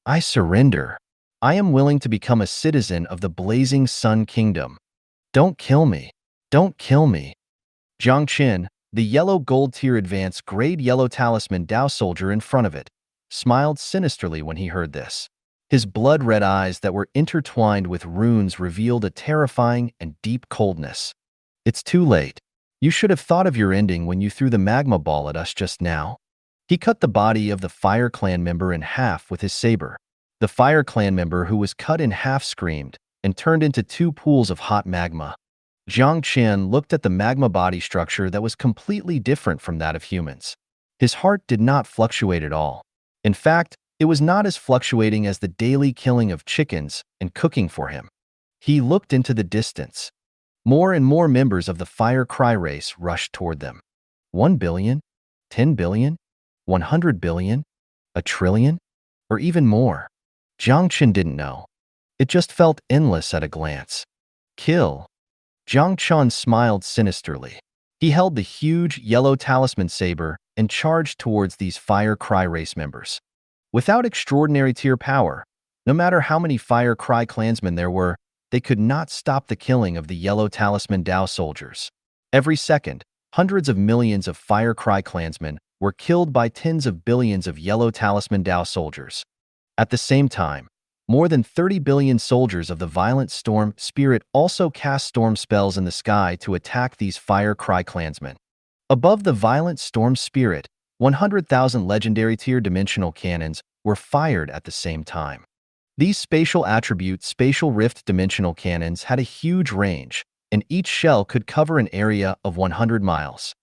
"I surrender. I am willing to become a citizen of the Blazing Sun Kingdom. Don't kill me. Don't kill me." Jiang Qin, the yellow gold tier advanced grade yellow talisman Dao soldier in front of it, smiled sinisterly when he heard this. His blood-red eyes that were intertwined with runes revealed a terrifying and deep coldness. "It's too late. You should have thought of your ending when you threw the magma ball at us just now." He cut the body of the Fire Clan member in half with his saber. The Fire Clan member who was cut in half screamed and turned into two pools of hot magma. Jiang Qin looked at the magma body structure that was completely different from that of humans. His heart did not fluctuate at all. In fact, it was not as fluctuating as the daily killing of chickens and cooking for him. He looked into the distance. More and more members of the Fire Cry race rushed toward them. 1 billion? 10 billion? 100 billion? A trillion? Or even more? Jiang Qin didn't know. It just felt endless at a glance. Kill. Jiang Qin smiled sinisterly. He held the huge yellow talisman saber and charged towards these Fire Cry race members. Without extraordinary tier power, no matter how many Fire Cry clansmen there were, they could not stop the killing of the Yellow Talisman Dao soldiers. Every second, hundreds of millions of Fire Cry clansmen were killed by tens of billions of Yellow Talisman Dao soldiers. At the same time, more than 30 billion soldiers of the Violent Storm Spirit also cast storm spells in the sky to attack these Fire Cry clansmen. Above the Violent Storm Spirit, 100,000 legendary tier dimensional cannons were fired at the same time. These spatial attribute spatial rift dimensional cannons had a huge range, and each shell could cover an area of 100 miles.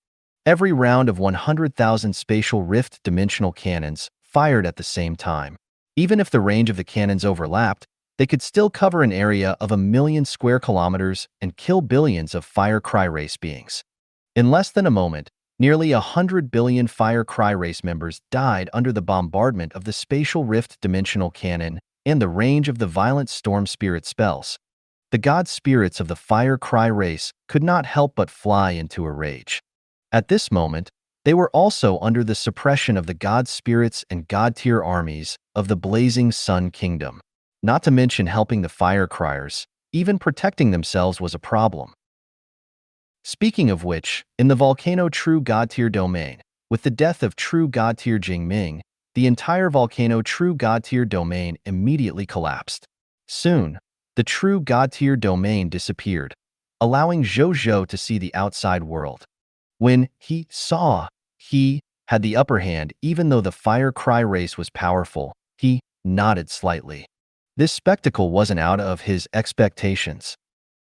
Every round of 100,000 spatial rift dimensional cannons fired at the same time. Even if the range of the cannons overlapped, they could still cover an area of 1 million square kilometers and kill billions of Fire Cry race beings. In less than a moment, nearly 100 billion Fire Cry race members died under the bombardment of the spatial rift dimensional cannon and the range of the violent storm spirit spells. The god spirits of the Fire Cry race could not help but fly into a rage. At this moment, they were also under the suppression of the god spirits and god-tier armies of the Blazing Sun Kingdom. Not to mention helping the Fire Criers, even protecting themselves was a problem. Speaking of which, in the volcano True God-tier domain, with the death of True God-tier Jingming, the entire volcano True God-tier domain immediately collapsed. Soon, the True God-tier domain disappeared, allowing Zhou Zhou to see the outside world. When he saw he had the upper hand even though the Fire Cry race was powerful, he nodded slightly. This spectacle wasn't out of his expectations.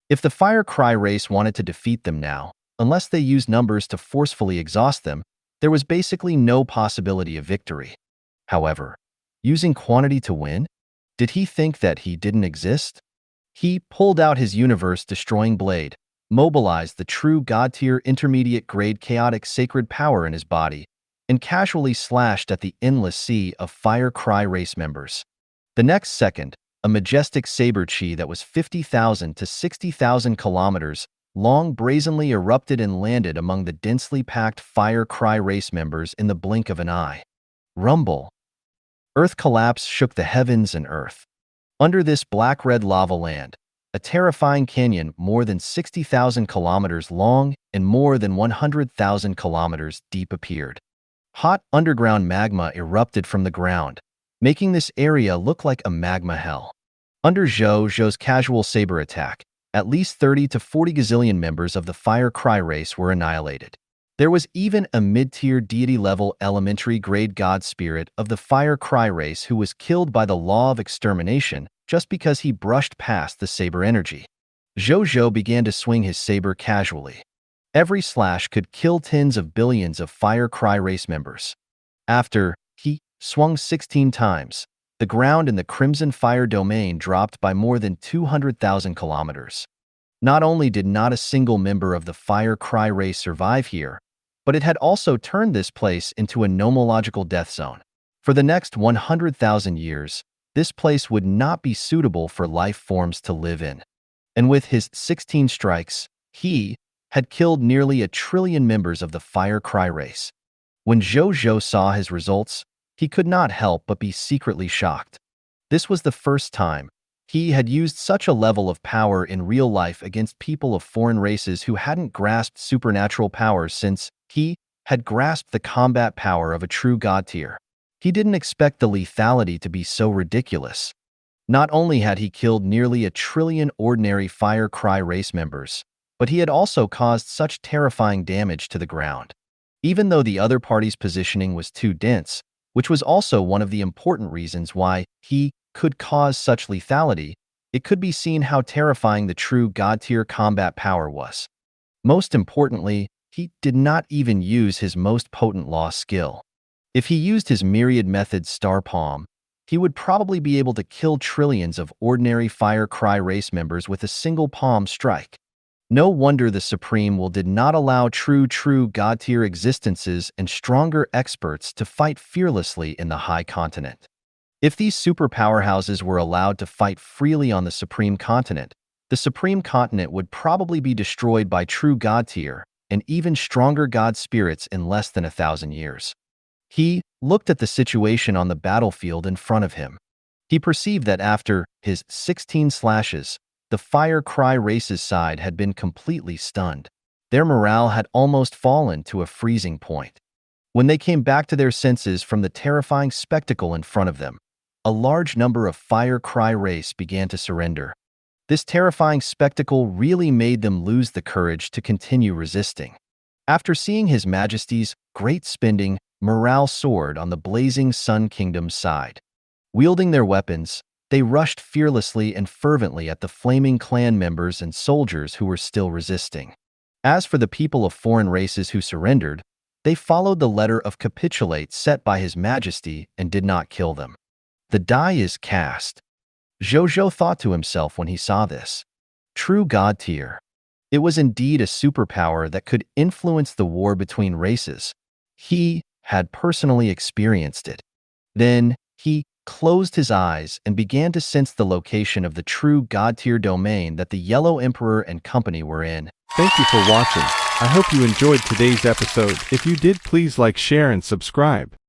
If the Fire Cry race wanted to defeat them now, unless they used numbers to forcefully exhaust them, there was basically no possibility of victory. However, using quantity to win? Did he think that he didn't exist? He pulled out his universe-destroying blade, mobilized the true god-tier intermediate-grade chaotic sacred power in his body, and casually slashed at the endless sea of Fire Cry race members. The next second, a majestic saber chi that was 50,000 to 60,000 kilometers long brazenly erupted and landed among the densely packed Fire Cry race members in the blink of an eye. Rumble. Earth collapse shook the heavens and earth. Under this black-red lava land, a terrifying canyon more than 60,000 kilometers long and more than 100,000 kilometers deep appeared. Hot underground magma erupted from the ground, making this area look like a magma hell. Under Zhou Zhou's casual saber attack, at least 30 to 40 gazillion members of the Fire Cry race were annihilated. There was even a mid-tier deity-level elementary-grade god spirit of the Fire Cry race who was killed by the law of extermination just because he brushed past the saber energy. Zhou Zhou began to swing his saber casually. Every slash could kill tens of billions of Fire Cry race members. After he swung 16 times, the ground in the Crimson Fire domain dropped by more than 200,000 kilometers. Not only did not a single member of the Fire Cry race survive here, but it had also turned this place into a nomological death zone. For the next 100,000 years, this place would not be suitable for life forms to live in. And with his 16 strikes, he had killed nearly 1 trillion members of the Fire Cry race. When Zhou Zhou saw his results, he could not help but be secretly shocked. This was the first time he had used such a level of power in real life against people of foreign races who hadn't grasped supernatural powers since he had grasped the combat power of a true god tier. He didn't expect the lethality to be so ridiculous. Not only had he killed nearly 1 trillion ordinary Fire Cry race members, but he had also caused such terrifying damage to the ground. Even though the other party's positioning was too dense, which was also one of the important reasons why he could cause such lethality, it could be seen how terrifying the true god-tier combat power was. Most importantly, he did not even use his most potent law skill. If he used his myriad methods Star Palm, he would probably be able to kill trillions of ordinary Fire Cry race members with a single palm strike. No wonder the Supreme Will did not allow true god-tier existences and stronger experts to fight fearlessly in the High Continent. If these super powerhouses were allowed to fight freely on the Supreme Continent, the Supreme Continent would probably be destroyed by true god-tier and even stronger god spirits in less than 1,000 years. He looked at the situation on the battlefield in front of him. He perceived that after his 16 slashes, the Fire Cry race's side had been completely stunned. Their morale had almost fallen to a freezing point. When they came back to their senses from the terrifying spectacle in front of them, a large number of Fire Cry race began to surrender. This terrifying spectacle really made them lose the courage to continue resisting. After seeing His Majesty's great spending, morale soared on the Blazing Sun Kingdom's side. Wielding their weapons, They rushed fearlessly and fervently at the flaming clan members and soldiers who were still resisting. As for the people of foreign races who surrendered, they followed the letter of capitulate set by His Majesty and did not kill them. The die is cast. Zhou Zhou thought to himself when he saw this. True God tier. It was indeed a superpower that could influence the war between races. He had personally experienced it. Then, he closed his eyes and began to sense the location of the true God-tier domain that the Yellow Emperor and company were in. Thank you for watching. I hope you enjoyed today's episode. If you did, please like, share, and subscribe.